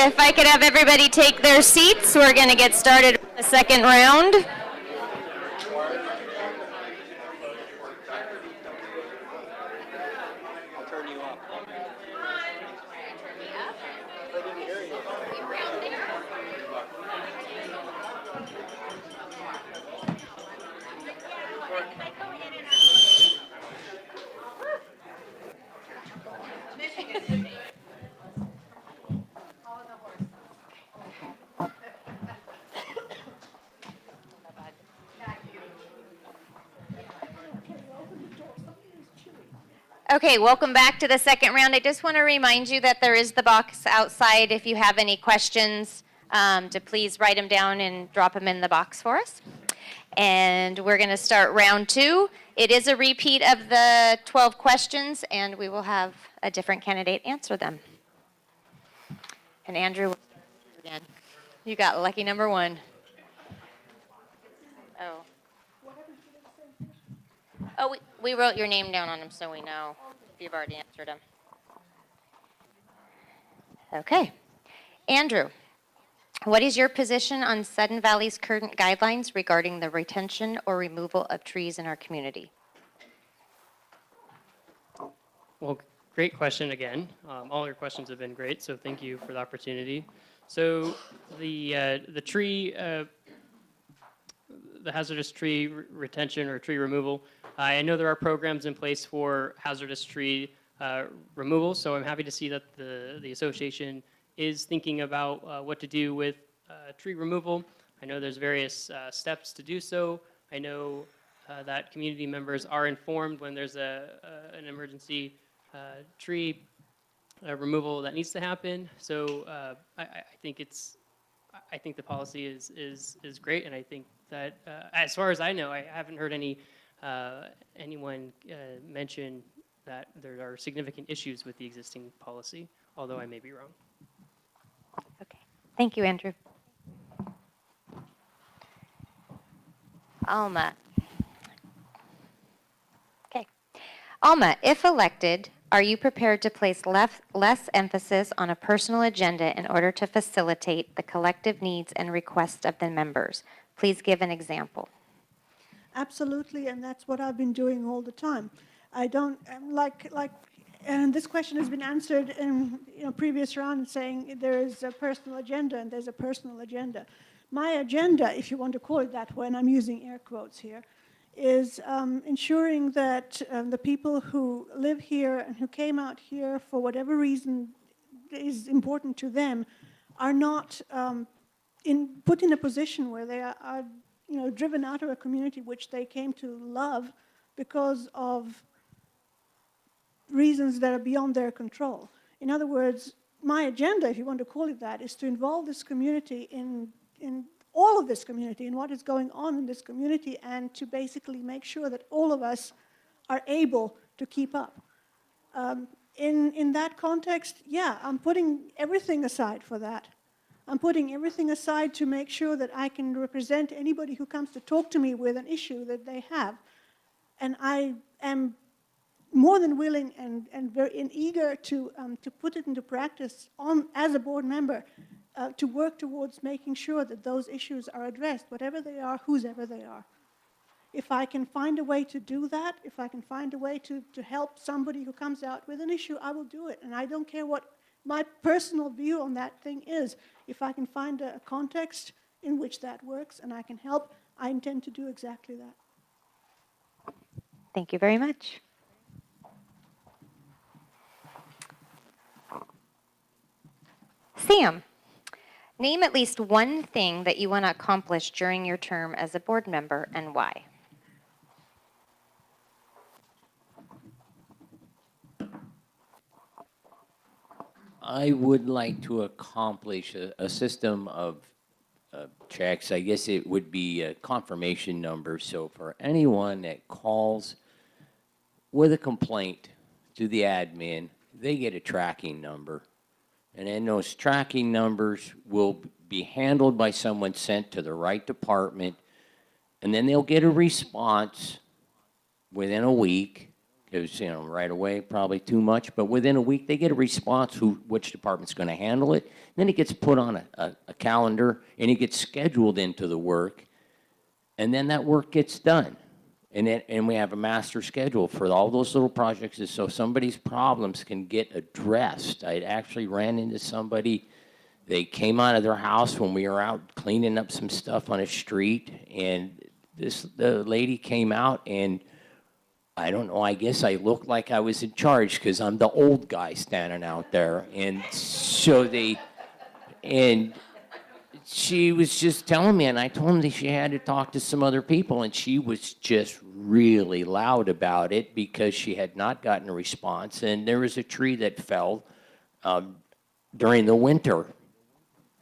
Speaker 5: If I could have everybody take their seats, we're going to get started with the second round. Okay, welcome back to the second round. I just want to remind you that there is the box outside if you have any questions, to please write them down and drop them in the box for us. And we're going to start round 2. It is a repeat of the 12 questions, and we will have a different candidate answer them. And Andrew, we'll start with you again. You got lucky number 1. Oh. Oh, we wrote your name down on them so we know if you've already answered them. Okay. Andrew, what is your position on Sudden Valley's current guidelines regarding the retention or removal of trees in our community?
Speaker 6: Well, great question again. All your questions have been great, so thank you for the opportunity. So the tree, the hazardous tree retention or tree removal, I know there are programs in place for hazardous tree removal, so I'm happy to see that the association is thinking about what to do with tree removal. I know there's various steps to do so. I know that community members are informed when there's an emergency tree removal that needs to happen. So I think the policy is great, and I think that as far as I know, I haven't heard anyone mention that there are significant issues with the existing policy, although I may be wrong.
Speaker 5: Okay. Thank you, Andrew. Alma. Okay. Alma, if elected, are you prepared to place less emphasis on a personal agenda in order to facilitate the collective needs and requests of the members? Please give an example.
Speaker 2: Absolutely, and that's what I've been doing all the time. I don't and this question has been answered in previous round, saying there is a personal agenda and there's a personal agenda. My agenda, if you want to call it that way, and I'm using air quotes here, is ensuring that the people who live here and who came out here for whatever reason is important to them are not put in a position where they are driven out of a community which they came to love because of reasons that are beyond their control. In other words, my agenda, if you want to call it that, is to involve this community in all of this community, in what is going on in this community, and to basically make sure that all of us are able to keep up. In that context, yeah, I'm putting everything aside for that. I'm putting everything aside to make sure that I can represent anybody who comes to talk to me with an issue that they have. And I am more than willing and very eager to put it into practice as a board member, to work towards making sure that those issues are addressed, whatever they are, whoever they are. If I can find a way to do that, if I can find a way to help somebody who comes out with an issue, I will do it. And I don't care what my personal view on that thing is. If I can find a context in which that works and I can help, I intend to do exactly that.
Speaker 5: Thank you very much. Sam, name at least one thing that you want to accomplish during your term as a board member and why.
Speaker 7: I would like to accomplish a system of checks. I guess it would be a confirmation number. So for anyone that calls with a complaint to the admin, they get a tracking number. And then those tracking numbers will be handled by someone sent to the right department. And then they'll get a response within a week. because, you know, right away, probably too much, but within a week, they get a response which department's going to handle it. Then it gets put on a calendar, and it gets scheduled into the work, and then that work gets done. And we have a master schedule for all those little projects, so somebody's problems can get addressed. I actually ran into somebody, they came out of their house when we were out cleaning up some stuff on a street, and the lady came out, and I don't know, I guess I looked like I was in charge because I'm the old guy standing out there. And so and she was just telling me, and I told him that she had to talk to some other people, and she was just really loud about it because she had not gotten a response. And there was a tree that fell during the winter,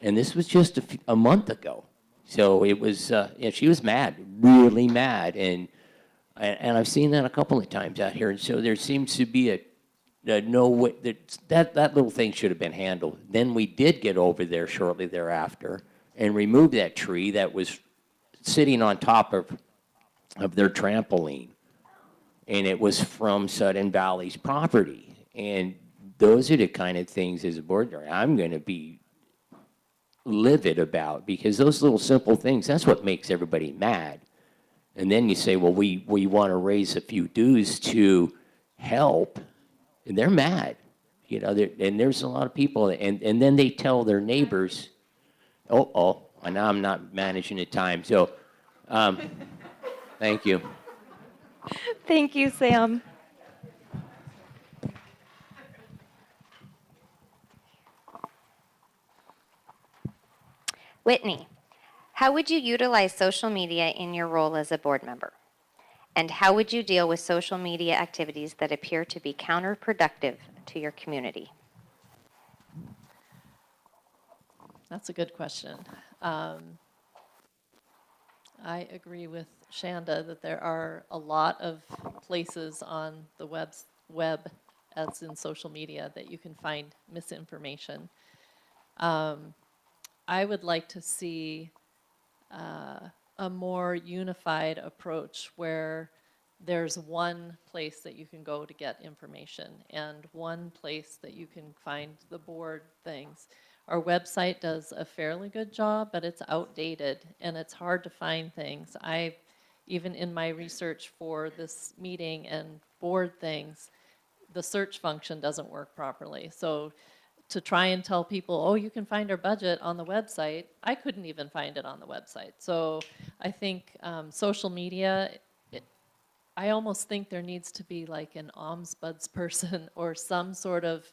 Speaker 7: and this was just a month ago. So it was, yeah, she was mad, really mad, and I've seen that a couple of times out here. And so there seems to be no way that little thing should have been handled. Then we did get over there shortly thereafter and remove that tree that was sitting on top of their trampoline. And it was from Sudden Valley's property. And those are the kind of things as a board I'm going to be livid about, because those little simple things, that's what makes everybody mad. And then you say, well, we want to raise a few dues to help, and they're mad. You know, and there's a lot of people, and then they tell their neighbors, and now I'm not managing the time. So, thank you.
Speaker 5: Thank you, Sam. Whitney, how would you utilize social media in your role as a board member? And how would you deal with social media activities that appear to be counterproductive to your community?
Speaker 8: That's a good question. I agree with Shanda that there are a lot of places on the web, as in social media, that you can find misinformation. I would like to see a more unified approach where there's one place that you can go to get information and one place that you can find the board things. Our website does a fairly good job, but it's outdated and it's hard to find things. Even in my research for this meeting and board things, the search function doesn't work properly. So to try and tell people, oh, you can find our budget on the website, I couldn't even find it on the website. So I think social media, I almost think there needs to be like an ombudsperson or some sort of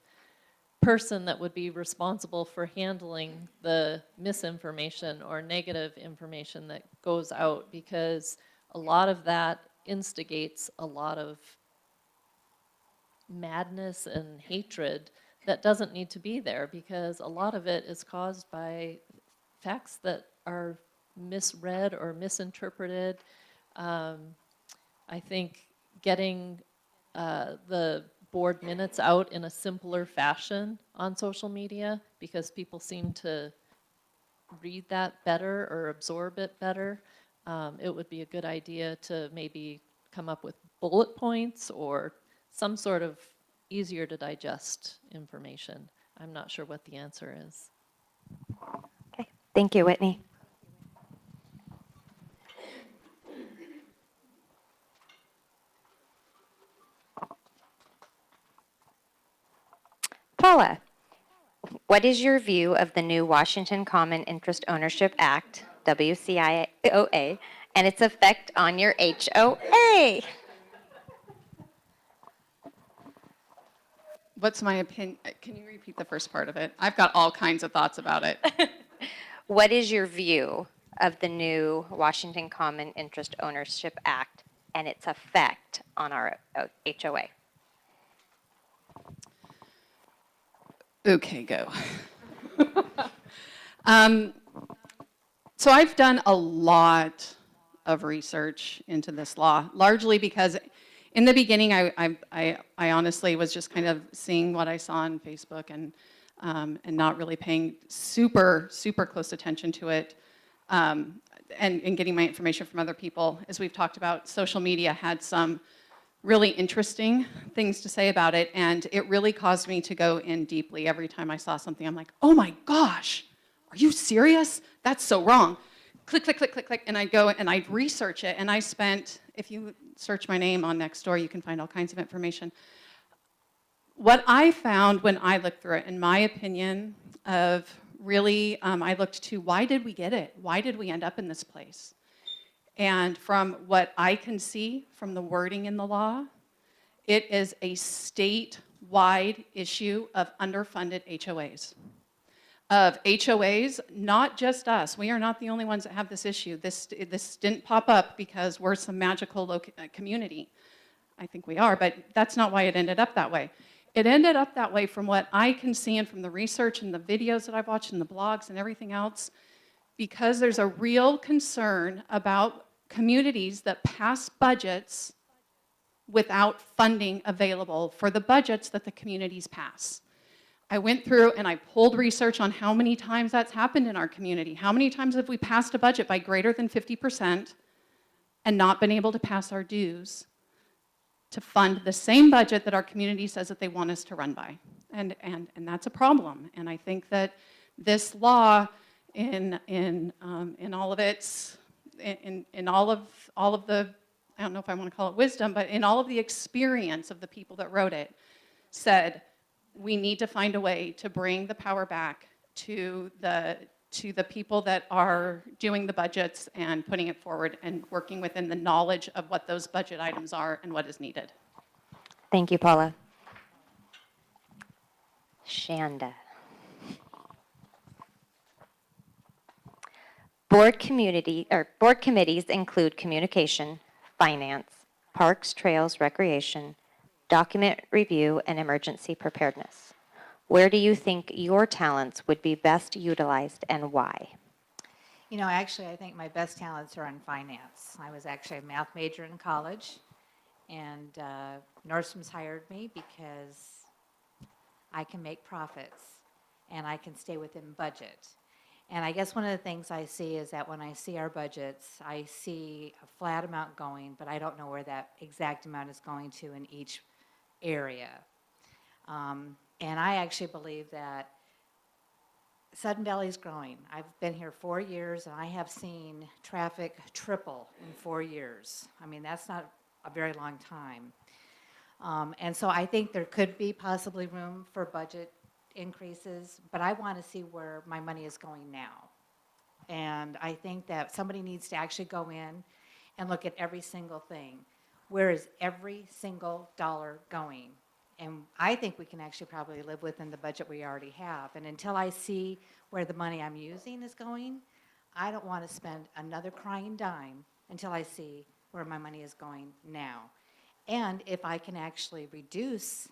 Speaker 8: person that would be responsible for handling the misinformation or negative information that goes out, because a lot of that instigates a lot of madness and hatred that doesn't need to be there, because a lot of it is caused by facts that are misread or misinterpreted. I think getting the board minutes out in a simpler fashion on social media, because people seem to read that better or absorb it better, it would be a good idea to maybe come up with bullet points or some sort of easier to digest information. I'm not sure what the answer is.
Speaker 5: Okay, thank you, Whitney. Paula, what is your view of the new Washington Common Interest Ownership Act, WCIOA, and its effect on your HOA?
Speaker 1: What's my opinion? Can you repeat the first part of it? I've got all kinds of thoughts about it.
Speaker 5: What is your view of the new Washington Common Interest Ownership Act and its effect on our HOA?
Speaker 1: Okay, go. So I've done a lot of research into this law, largely because in the beginning, I honestly was just kind of seeing what I saw on Facebook and not really paying super close attention to it, and getting my information from other people. As we've talked about, social media had some really interesting things to say about it, and it really caused me to go in deeply. Every time I saw something, I'm like, oh my gosh, are you serious? That's so wrong. Click, click, click, click, click, and I'd go and I'd research it, and I spent, if you search my name on Nextdoor, you can find all kinds of information. What I found when I looked through it, in my opinion, of really, I looked to why did we get it? Why did we end up in this place? And from what I can see from the wording in the law, it is a statewide issue of underfunded HOAs. Of HOAs, not just us. We are not the only ones that have this issue. This didn't pop up because we're some magical community. I think we are, but that's not why it ended up that way. It ended up that way from what I can see and from the research and the videos that I've watched and the blogs and everything else, because there's a real concern about communities that pass budgets without funding available for the budgets that the communities pass. I went through and I pulled research on how many times that's happened in our community. How many times have we passed a budget by greater than 50% and not been able to pass our dues to fund the same budget that our community says that they want us to run by? And that's a problem. And I think that this law, in all of its, in all of the, I don't know if I want to call it wisdom, but in all of the experience of the people that wrote it, said we need to find a way to bring the power back to the people that are doing the budgets and putting it forward and working within the knowledge of what those budget items are and what is needed.
Speaker 5: Thank you, Paula. Shanda. Board committees include communication, finance, parks, trails, recreation, document review, and emergency preparedness. Where do you think your talents would be best utilized and why?
Speaker 9: You know, actually, I think my best talents are in finance. I was actually a math major in college, and Nordstrom's hired me because I can make profits and I can stay within budget. And I guess one of the things I see is that when I see our budgets, I see a flat amount going, but I don't know where that exact amount is going to in each area. And I actually believe that Sudden Valley is growing. I've been here 4 years, and I have seen traffic triple in 4 years. I mean, that's not a very long time. And so I think there could be possibly room for budget increases, but I want to see where my money is going now. And I think that somebody needs to actually go in and look at every single thing. Where is every single dollar going? And I think we can actually probably live within the budget we already have. And until I see where the money I'm using is going, I don't want to spend another crying dime until I see where my money is going now. And if I can actually reduce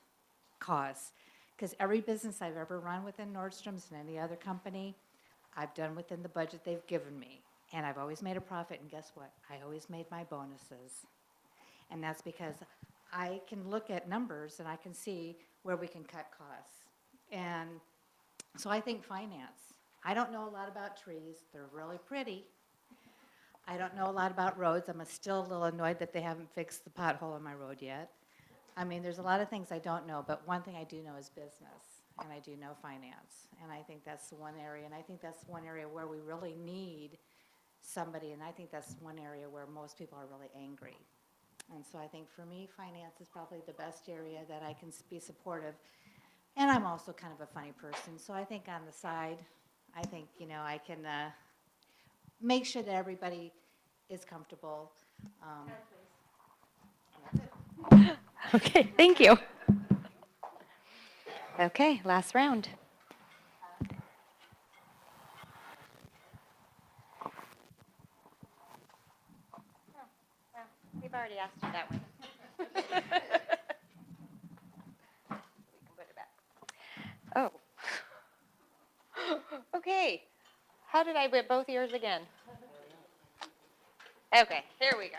Speaker 9: costs, because every business I've ever run within Nordstrom's and any other company, I've done within the budget they've given me. And I've always made a profit, and guess what? I always made my bonuses. And that's because I can look at numbers and I can see where we can cut costs. And so I think finance. I don't know a lot about trees. They're really pretty. I don't know a lot about roads. I'm still a little annoyed that they haven't fixed the pothole on my road yet. I mean, there's a lot of things I don't know, but one thing I do know is business, and I do know finance. And I think that's one area, and I think that's one area where we really need somebody, and I think that's one area where most people are really angry. And so I think for me, finance is probably the best area that I can be supportive. And I'm also kind of a funny person, so I think on the side, I think, you know, I can make sure that everybody is comfortable. And that's it.
Speaker 5: Okay, thank you. Okay, last round. We've already asked you that one. We can put it back. Oh. Okay. How did I whip both ears again? Okay, here we go.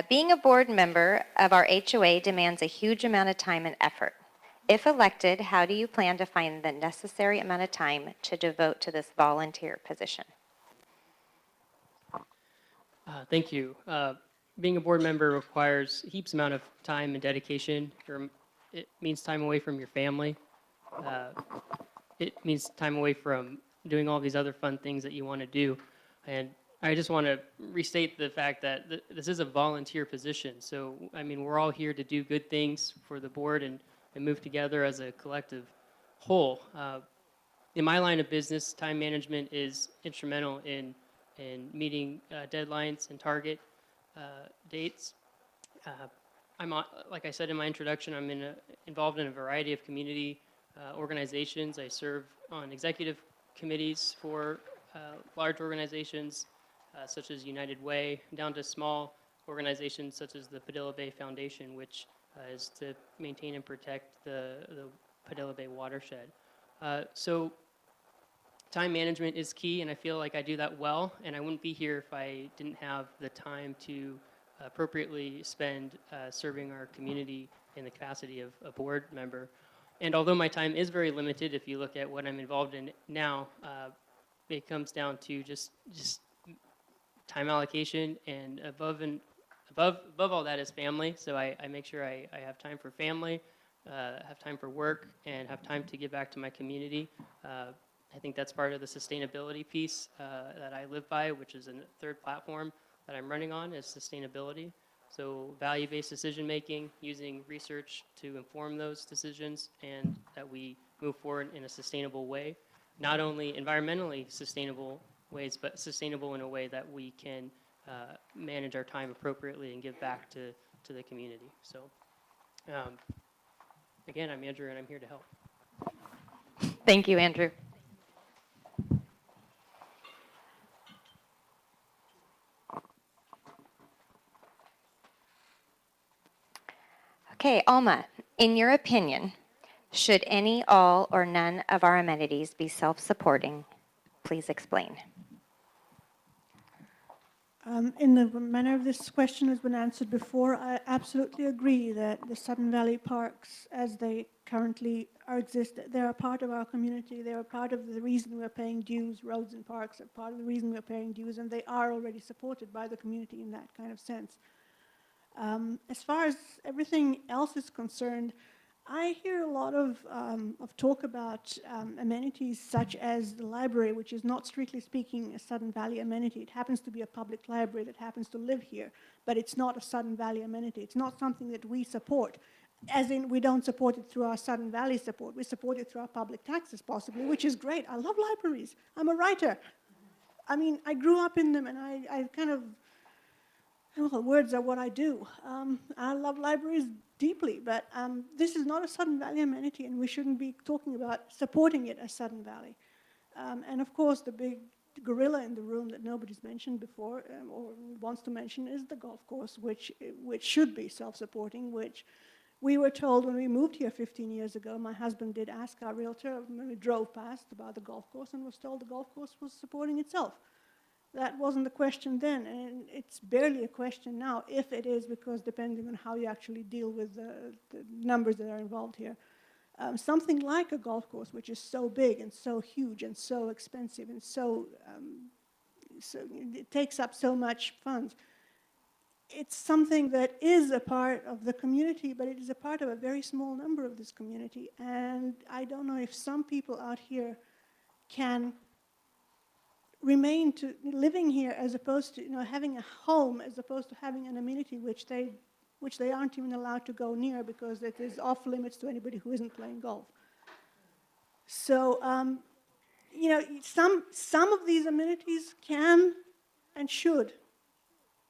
Speaker 5: Being a board member of our HOA demands a huge amount of time and effort. If elected, how do you plan to find the necessary amount of time to devote to this volunteer position?
Speaker 6: Thank you. being a board member requires heaps amount of time and dedication. It means time away from your family. It means time away from doing all these other fun things that you want to do. And I just want to restate the fact that this is a volunteer position. So, I mean, we're all here to do good things for the board and move together as a collective whole. In my line of business, time management is instrumental in meeting deadlines and target dates. Like I said in my introduction, I'm involved in a variety of community organizations. I serve on executive committees for large organizations such as United Way, down to small organizations such as the Padilla Bay Foundation, which is to maintain and protect the Padilla Bay watershed. So time management is key, and I feel like I do that well, and I wouldn't be here if I didn't have the time to appropriately spend serving our community in the capacity of a board member. And although my time is very limited, if you look at what I'm involved in now, it comes down to just time allocation, and above all that is family. So I make sure I have time for family, have time for work, and have time to give back to my community. I think that's part of the sustainability piece that I live by, which is a third platform that I'm running on, is sustainability. So value-based decision-making, using research to inform those decisions, and that we move forward in a sustainable way. Not only environmentally sustainable ways, but sustainable in a way that we can manage our time appropriately and give back to the community. So again, I'm Andrew, and I'm here to help.
Speaker 5: Thank you, Andrew. Okay, Alma, in your opinion, should any, all, or none of our amenities be self-supporting? Please explain.
Speaker 2: In the manner of this question has been answered before, I absolutely agree that the Sudden Valley Parks, as they currently exist, they're a part of our community. They're a part of the reason we're paying dues. Roads and parks are part of the reason we're paying dues, and they are already supported by the community in that kind of sense. As far as everything else is concerned, I hear a lot of talk about amenities such as the library, which is not strictly speaking a Sudden Valley amenity. It happens to be a public library that happens to live here, but it's not a Sudden Valley amenity. It's not something that we support, as in we don't support it through our Sudden Valley support. We support it through our public taxes, possibly, which is great. I love libraries. I'm a writer. I mean, I grew up in them, and I kind of, well, words are what I do. I love libraries deeply, but this is not a Sudden Valley amenity, and we shouldn't be talking about supporting it as Sudden Valley. And of course, the big gorilla in the room that nobody's mentioned before or wants to mention is the golf course, which should be self-supporting, which we were told when we moved here 15 years ago. My husband did ask our realtor when we drove past about the golf course and was told the golf course was supporting itself. That wasn't the question then, and it's barely a question now, if it is, because depending on how you actually deal with the numbers that are involved here. Something like a golf course, which is so big and so huge and so expensive and so it takes up so much funds. It's something that is a part of the community, but it is a part of a very small number of this community, and I don't know if some people out here can remain to living here as opposed to having a home as opposed to having an amenity which they aren't even allowed to go near because it is off limits to anybody who isn't playing golf. So some of these amenities can and should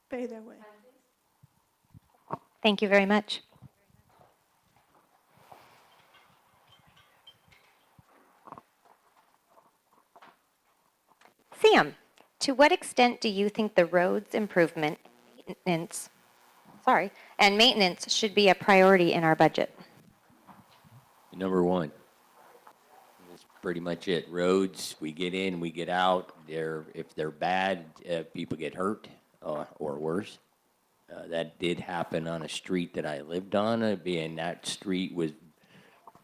Speaker 2: pay their way.
Speaker 5: Thank you very much. Sam, to what extent do you think the roads improvement and maintenance should be a priority in our budget?
Speaker 7: Number one. That's pretty much it. Roads, we get in, we get out. If they're bad, people get hurt or worse. That did happen on a street that I lived on, being that street was,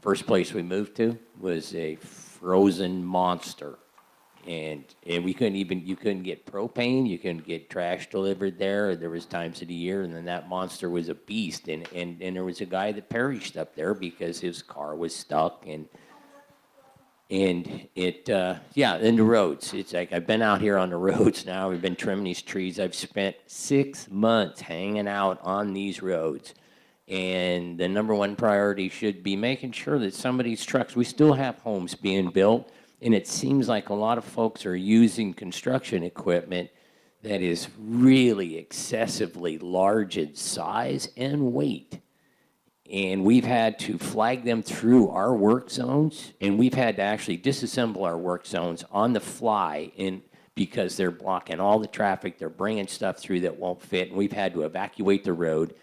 Speaker 7: first place we moved to was a frozen monster. And we couldn't even, you couldn't get propane, you couldn't get trash delivered there. There was times of the year, and then that monster was a beast. And there was a guy that perished up there because his car was stuck. And it, yeah, and the roads. It's like I've been out here on the roads now. We've been trimming these trees. I've spent 6 months hanging out on these roads. And the number one priority should be making sure that some of these trucks, we still have homes being built. And it seems like a lot of folks are using construction equipment that is really excessively large in size and weight. And we've had to flag them through our work zones, and we've had to actually disassemble our work zones on the fly because they're blocking all the traffic, they're bringing stuff through that won't fit, and we've had to evacuate the road,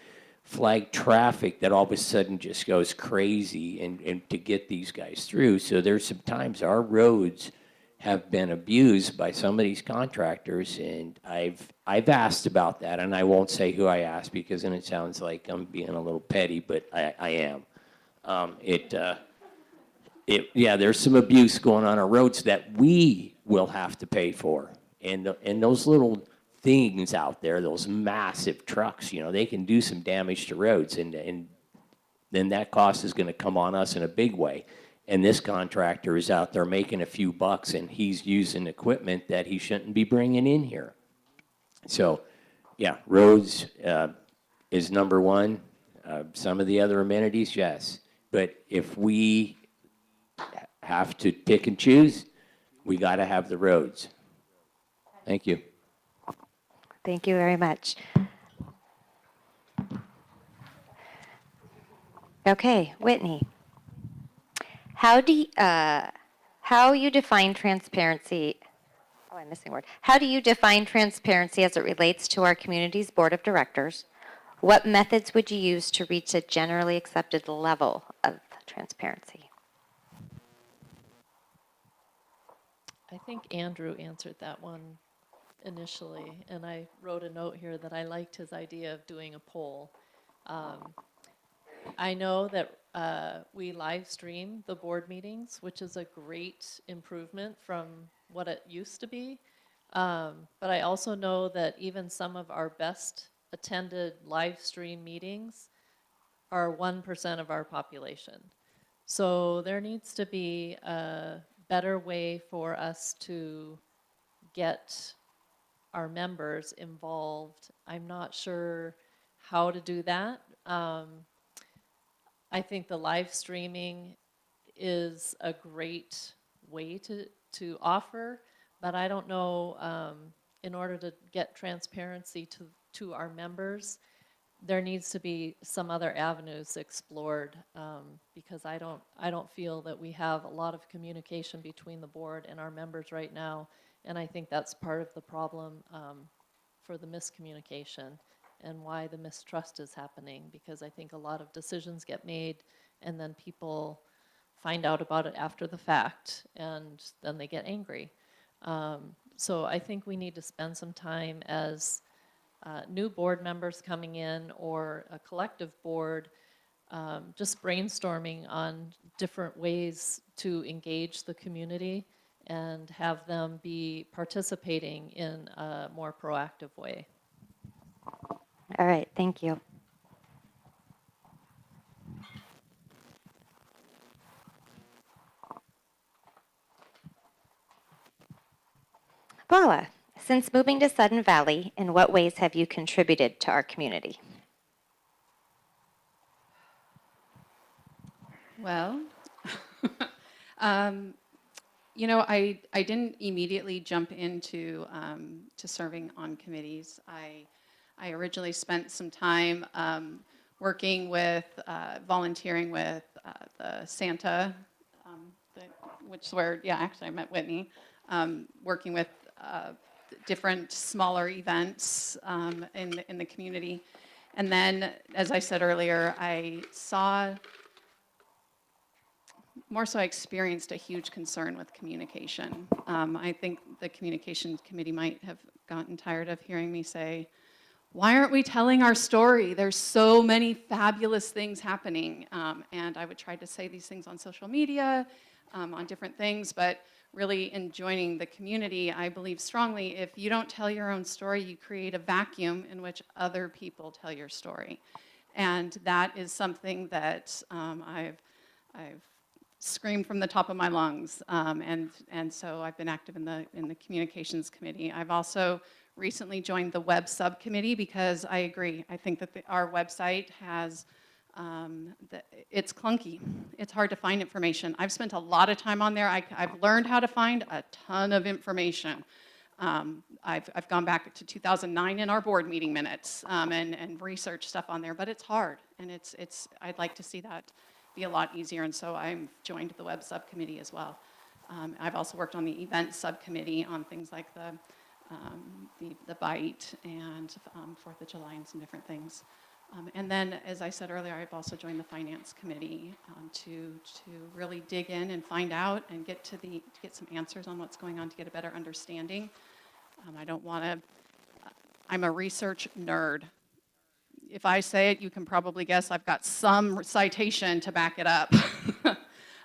Speaker 7: flag traffic that all of a sudden just goes crazy and to get these guys through. So there's some times our roads have been abused by some of these contractors, and I've asked about that, and I won't say who I asked because then it sounds like I'm being a little petty, but I am. Yeah, there's some abuse going on our roads that we will have to pay for, and those little things out there, those massive trucks, you know, they can do some damage to roads, and then that cost is going to come on us in a big way. And this contractor is out there making a few bucks, and he's using equipment that he shouldn't be bringing in here. So, yeah, roads is number one. Some of the other amenities, yes. But if we have to pick and choose, we got to have the roads. Thank you.
Speaker 5: Thank you very much. Okay, Whitney. How you define transparency? Oh, I'm missing a word. How do you define transparency as it relates to our community's board of directors? What methods would you use to reach a generally accepted level of transparency?
Speaker 8: I think Andrew answered that one initially, and I wrote a note here that I liked his idea of doing a poll. I know that we live stream the board meetings, which is a great improvement from what it used to be. But I also know that even some of our best attended live stream meetings are 1% of our population. So there needs to be a better way for us to get our members involved. I'm not sure how to do that. I think the live streaming is a great way to offer, but I don't know, in order to get transparency to our members, there needs to be some other avenues explored, because I don't feel that we have a lot of communication between the board and our members right now, and I think that's part of the problem for the miscommunication and why the mistrust is happening, because I think a lot of decisions get made and then people find out about it after the fact and then they get angry. So I think we need to spend some time as new board members coming in or a collective board just brainstorming on different ways to engage the community and have them be participating in a more proactive way.
Speaker 5: All right, thank you. Paula, since moving to Sudden Valley, in what ways have you contributed to our community?
Speaker 1: Well, you know, I didn't immediately jump into to serving on committees. I originally spent some time working with, volunteering with the Santa, which is where, yeah, actually I met Whitney, working with different smaller events in the community. And then, as I said earlier, I experienced a huge concern with communication. I think the communications committee might have gotten tired of hearing me say, why aren't we telling our story? There's so many fabulous things happening. And I would try to say these things on social media, on different things, but really in joining the community, I believe strongly if you don't tell your own story, you create a vacuum in which other people tell your story. And that is something that I've screamed from the top of my lungs. And so I've been active in the communications committee. I've also recently joined the web subcommittee because I agree. I think that our website has, it's clunky. It's hard to find information. I've spent a lot of time on there. I've learned how to find a ton of information. I've gone back to 2009 in our board meeting minutes and research stuff on there, but it's hard. And I'd like to see that be a lot easier. And so I've joined the web subcommittee as well. I've also worked on the event subcommittee on things like the Bite and 4th of July and some different things. And then, as I said earlier, I've also joined the finance committee to really dig in and find out and get some answers on what's going on to get a better understanding. I don't want to. I'm a research nerd. If I say it, you can probably guess I've got some citation to back it up.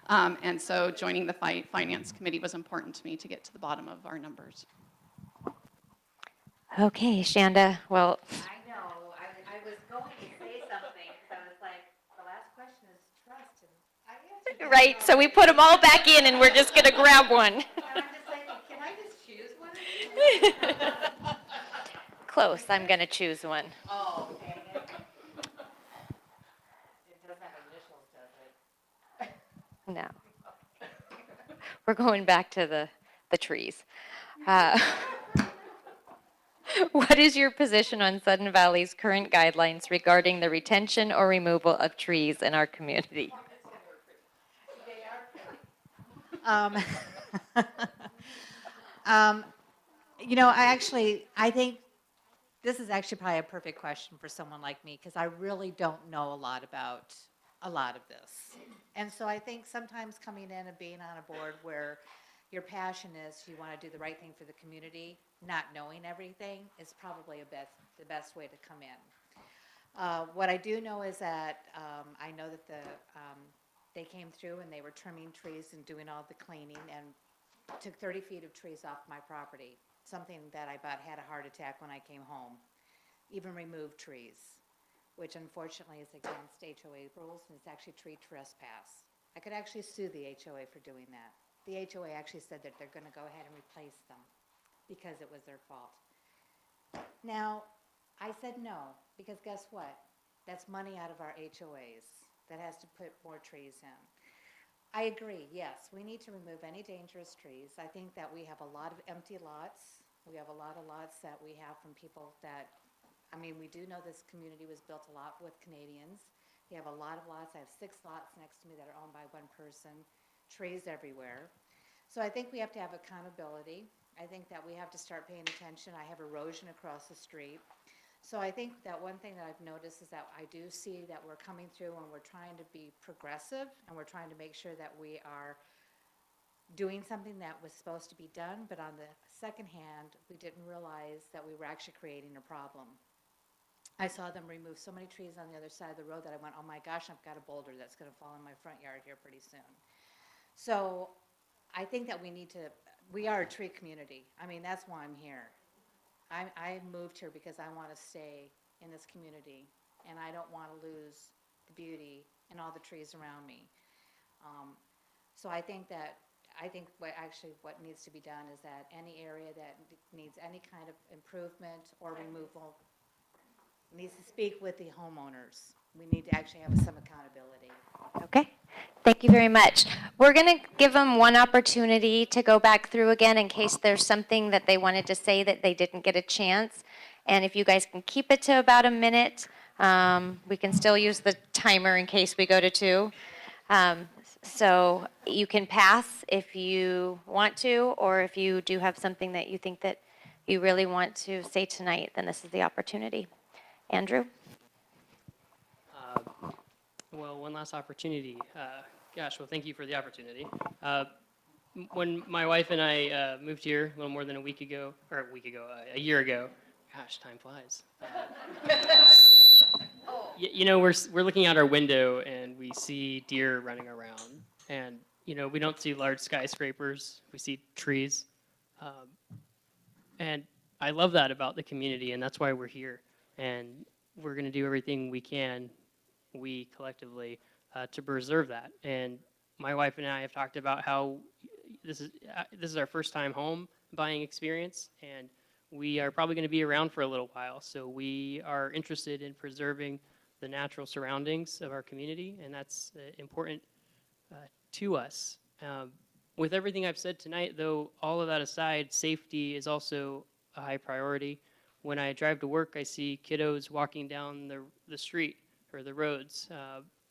Speaker 1: And so, joining the finance committee was important to me to get to the bottom of our numbers.
Speaker 5: Okay, Shanda, well,
Speaker 9: I know, I was going to say something, because I was like, the last question is trust, and I answered that.
Speaker 5: right, so we put them all back in and we're just going to grab one.
Speaker 9: And I'm just like, can I just choose one of these?
Speaker 5: Close, I'm going to choose one.
Speaker 9: Oh, dang it. It doesn't have initials, does it?
Speaker 5: No. We're going back to the trees. What is your position on Sudden Valley's current guidelines regarding the retention or removal of trees in our community?
Speaker 9: I think this is actually probably a perfect question for someone like me, because I really don't know a lot about a lot of this. And so I think sometimes coming in and being on a board where your passion is you want to do the right thing for the community, not knowing everything is probably the best way to come in. What I do know is that I know that they came through and they were trimming trees and doing all the cleaning and took 30 feet of trees off my property, something that I about had a heart attack when I came home. Even removed trees, which unfortunately is against HOA rules, and it's actually tree trespass. I could actually sue the HOA for doing that. The HOA actually said that they're going to go ahead and replace them because it was their fault. Now, I said no, because guess what? That's money out of our HOAs that has to put more trees in. I agree, yes, we need to remove any dangerous trees. I think that we have a lot of empty lots. We have a lot of lots that we have from people that, we do know this community was built a lot with Canadians. We have a lot of lots. I have 6 lots next to me that are owned by one person, trees everywhere. So I think we have to have accountability. I think that we have to start paying attention. I have erosion across the street. So I think that one thing that I've noticed is that I do see that we're coming through and we're trying to be progressive, and we're trying to make sure that we are doing something that was supposed to be done, but on the second hand, we didn't realize that we were actually creating a problem. I saw them remove so many trees on the other side of the road that I went, oh my gosh, I've got a boulder that's going to fall in my front yard here pretty soon. So I think that we are a tree community. That's why I'm here. I moved here because I want to stay in this community, and I don't want to lose the beauty and all the trees around me. So I think what needs to be done is that any area that needs any kind of improvement or removal needs to speak with the homeowners. We need to actually have some accountability.
Speaker 5: Okay, thank you very much. We're going to give them one opportunity to go back through again in case there's something that they wanted to say that they didn't get a chance. And if you guys can keep it to about a minute, we can still use the timer in case we go to 2. So you can pass if you want to, or if you do have something that you think that you really want to say tonight, then this is the opportunity. Andrew?
Speaker 6: Well, one last opportunity. Gosh, well, thank you for the opportunity. When my wife and I moved here a little more than a year ago, Gosh, time flies. You know, we're looking out our window and we see deer running around, and you know, we don't see large skyscrapers. We see trees, and I love that about the community, and that's why we're here. And we're going to do everything we can, we collectively, to preserve that. And my wife and I have talked about how this is our first time home buying experience, and we are probably going to be around for a little while. So we are interested in preserving the natural surroundings of our community, and that's important to us. With everything I've said tonight, though, all of that aside, safety is also a high priority. When I drive to work, I see kiddos walking down the street or the roads.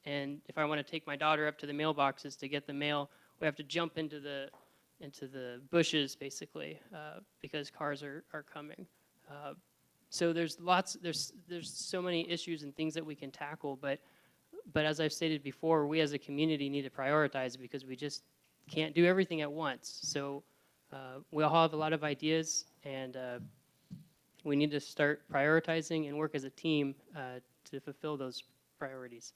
Speaker 6: And if I want to take my daughter up to the mailboxes to get the mail, we have to jump into the bushes, basically, because cars are coming. So there's so many issues and things that we can tackle, but as I've stated before, we as a community need to prioritize because we just can't do everything at once. So we all have a lot of ideas, and we need to start prioritizing and work as a team to fulfill those priorities.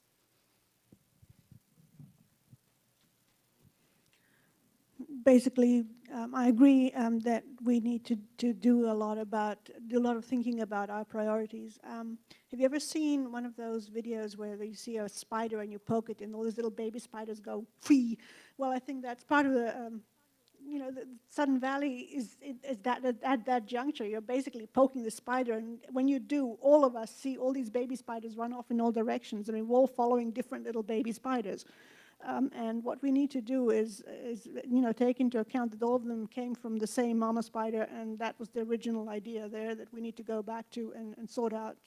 Speaker 2: Basically, I agree that we need to do a lot of thinking about our priorities. Have you ever seen one of those videos where you see a spider and you poke it and all these little baby spiders go free? Well, I think that's part of the, the Sudden Valley is that at that juncture, you're basically poking the spider, and when you do, all of us see all these baby spiders run off in all directions. I mean, we're all following different little baby spiders. And what we need to do is take into account that all of them came from the same mama spider, and that was the original idea there that we need to go back to and sort out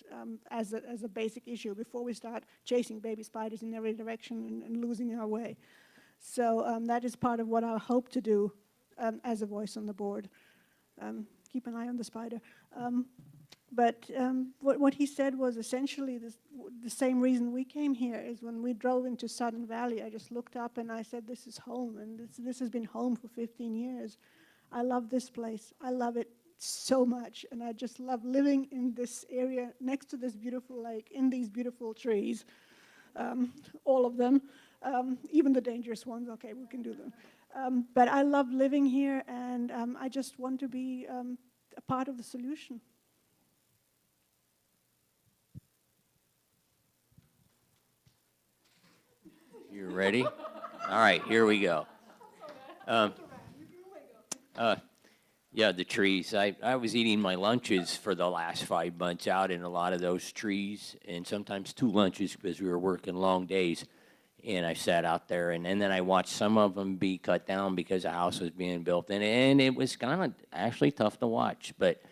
Speaker 2: as a basic issue before we start chasing baby spiders in every direction and losing our way. So that is part of what I hope to do as a voice on the board. Keep an eye on the spider. But what he said was essentially the same reason we came here is when we drove into Sudden Valley, I just looked up and I said, this is home, and this has been home for 15 years. I love this place. I love it so much, and I just love living in this area next to this beautiful lake, in these beautiful trees, all of them, even the dangerous ones. Okay, we can do them. But I love living here, and I just want to be a part of the solution.
Speaker 7: You ready? All right, here we go. Yeah, the trees. I was eating my lunches for the last 5 months out in a lot of those trees, and sometimes 2 lunches because we were working long days. And I sat out there, and then I watched some of them be cut down because a house was being built, and it was kind of actually tough to watch. But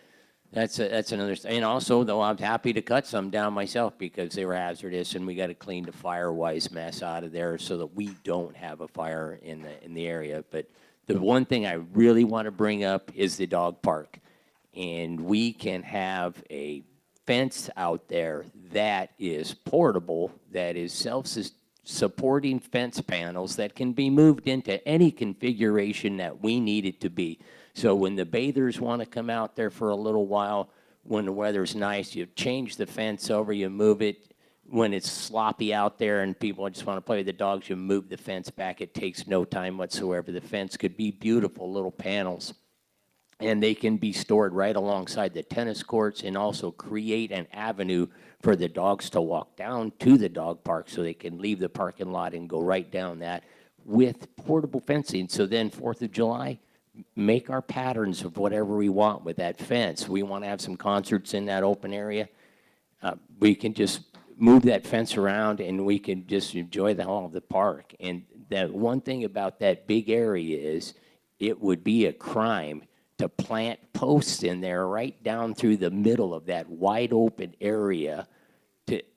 Speaker 7: that's another thing. And also, though, I'm happy to cut some down myself because they were hazardous, and we got to clean the fire-wise mess out of there so that we don't have a fire in the area. But the one thing I really want to bring up is the dog park, and we can have a fence out there that is portable, that is self-supporting fence panels that can be moved into any configuration that we need it to be. So when the bathers want to come out there for a little while, when the weather's nice, you change the fence over, you move it. When it's sloppy out there and people just want to play with the dogs, you move the fence back. It takes no time whatsoever. The fence could be beautiful little panels, and they can be stored right alongside the tennis courts and also create an avenue for the dogs to walk down to the dog park so they can leave the parking lot and go right down that with portable fencing. So then 4th of July, make our patterns of whatever we want with that fence. We want to have some concerts in that open area. We can just move that fence around and we can just enjoy the whole of the park. And that one thing about that big area is it would be a crime to plant posts in there right down through the middle of that wide open area.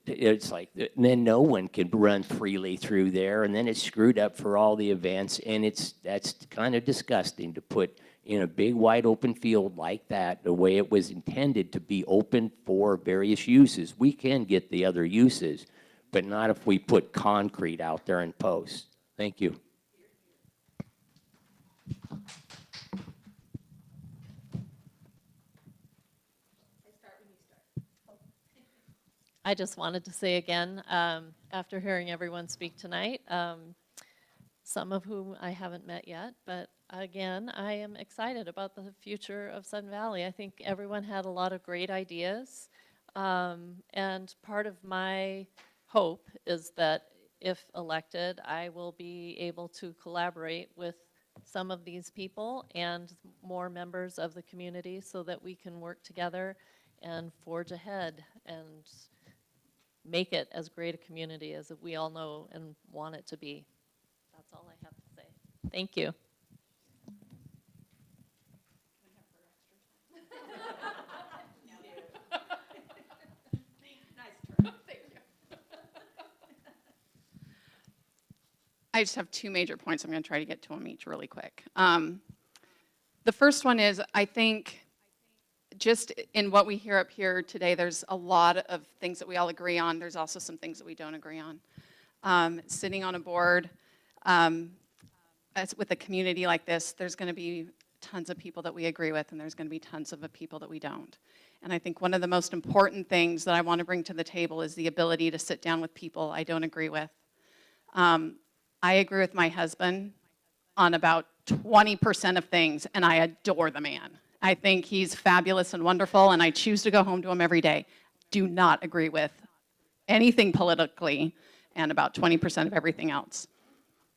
Speaker 7: It's like, then no one can run freely through there, and then it's screwed up for all the events, and that's kind of disgusting to put in a big wide open field like that, the way it was intended to be open for various uses. We can get the other uses, but not if we put concrete out there and posts. Thank you.
Speaker 8: I just wanted to say again, after hearing everyone speak tonight, some of whom I haven't met yet, but again, I am excited about the future of Sun Valley. I think everyone had a lot of great ideas. And part of my hope is that if elected, I will be able to collaborate with some of these people and more members of the community so that we can work together and forge ahead and make it as great a community as we all know and want it to be. That's all I have to say. Thank you.
Speaker 1: I just have two major points. I'm going to try to get to them each really quick. The first one is, I think, just in what we hear up here today, there's a lot of things that we all agree on. There's also some things that we don't agree on. Sitting on a board with a community like this, there's going to be tons of people that we agree with, and there's going to be tons of people that we don't. And I think one of the most important things that I want to bring to the table is the ability to sit down with people I don't agree with. I agree with my husband on about 20% of things, and I adore the man. I think he's fabulous and wonderful, and I choose to go home to him every day. Do not agree with anything politically and about 20% of everything else.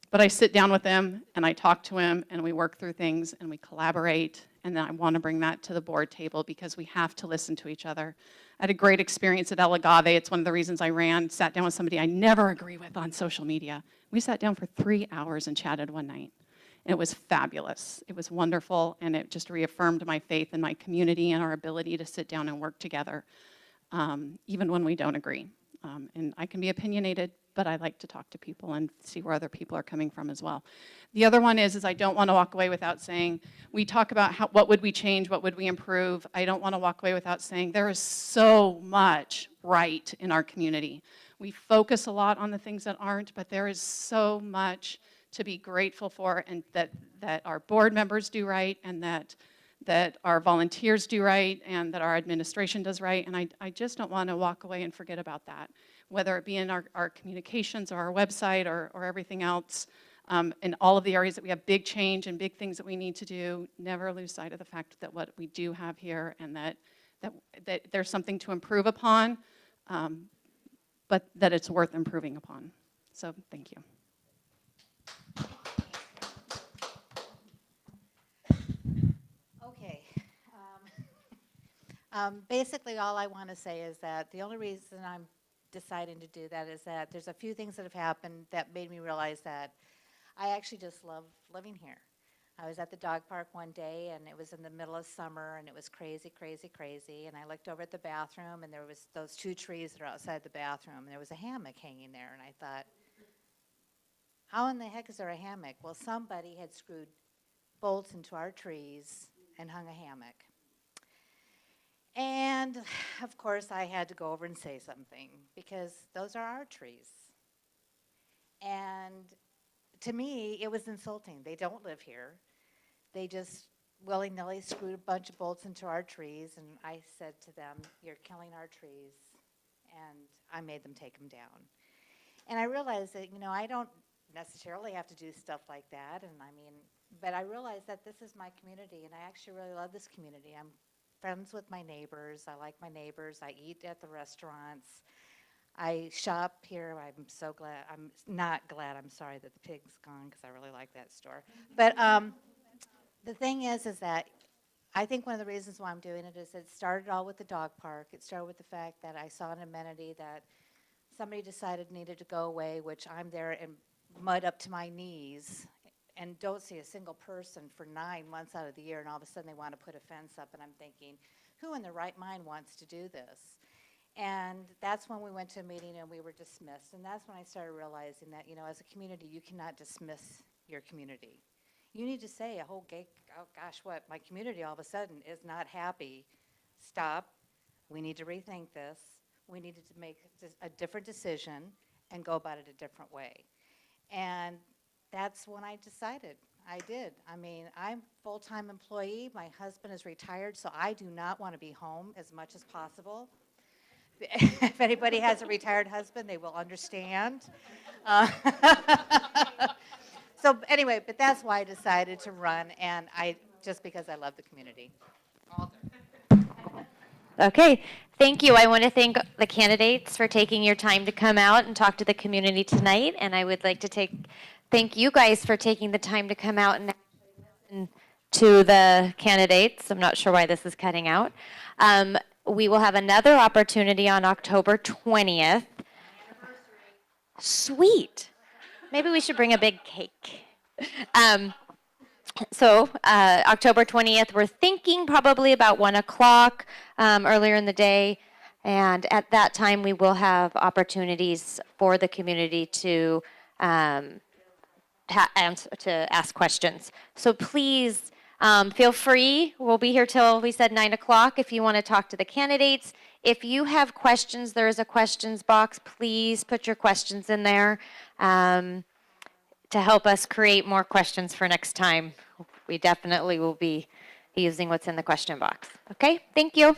Speaker 1: But I sit down with him, and I talk to him, and we work through things, and we collaborate, and then I want to bring that to the board table because we have to listen to each other. I had a great experience at El Agave. It's one of the reasons I sat down with somebody I never agree with on social media. We sat down for 3 hours and chatted one night. And it was fabulous. It was wonderful, and it just reaffirmed my faith in my community and our ability to sit down and work together, even when we don't agree. And I can be opinionated, but I like to talk to people and see where other people are coming from as well. The other one is I don't want to walk away without saying, we talk about what would we change, what would we improve. I don't want to walk away without saying there is so much right in our community. We focus a lot on the things that aren't, but there is so much to be grateful for, and that our board members do right, and that our volunteers do right, and that our administration does right. And I just don't want to walk away and forget about that, whether it be in our communications or our website or everything else. In all of the areas that we have big change and big things that we need to do, never lose sight of the fact that what we do have here, and that there's something to improve upon, but that it's worth improving upon. So thank you.
Speaker 9: Okay. Basically, all I want to say is that the only reason I'm deciding to do that is that there's a few things that have happened that made me realize that I actually just love living here. I was at the dog park one day, and it was in the middle of summer, and it was crazy, crazy, crazy. And I looked over at the bathroom, and there was those 2 trees that are outside the bathroom, and there was a hammock hanging there. And I thought, how in the heck is there a hammock? Well, somebody had screwed bolts into our trees and hung a hammock. And, of course, I had to go over and say something, because those are our trees. And to me, it was insulting. They don't live here. They just willy-nilly screwed a bunch of bolts into our trees, and I said to them, you're killing our trees, and I made them take them down. And I realized that, I don't necessarily have to do stuff like that, but I realized that this is my community, and I actually really love this community. I'm friends with my neighbors. I like my neighbors. I eat at the restaurants. I shop here. I'm so glad. I'm not glad. I'm sorry that the pig's gone, because I really like that store. But the thing is that I think one of the reasons why I'm doing it is it started all with the dog park. It started with the fact that I saw an amenity that somebody decided needed to go away, which I'm there in mud up to my knees and don't see a single person for 9 months out of the year, and all of a sudden they want to put a fence up, and I'm thinking, who in their right mind wants to do this? And that's when we went to a meeting and we were dismissed. And that's when I started realizing that, as a community, you cannot dismiss your community. You need to say oh gosh, my community all of a sudden is not happy. Stop. We need to rethink this. We needed to make a different decision and go about it a different way. And that's when I decided. I did. I'm a full-time employee. My husband is retired, so I do not want to be home as much as possible. if anybody has a retired husband, they will understand. Uh, So anyway, but that's why I decided to run, and just because I love the community.
Speaker 5: Okay, thank you. I want to thank the candidates for taking your time to come out and talk to the community tonight, and I would like to thank you guys for taking the time to come out and listen to the candidates. I'm not sure why this is cutting out. We will have another opportunity on October 20th. Sweet. Maybe we should bring a big cake. October 20th, we're thinking probably about 1 o'clock earlier in the day. And at that time, we will have opportunities for the community to ask questions. So please feel free. We'll be here till we said 9 o'clock if you want to talk to the candidates. If you have questions, there is a questions box. Please put your questions in there to help us create more questions for next time. We definitely will be using what's in the question box. Okay, thank you.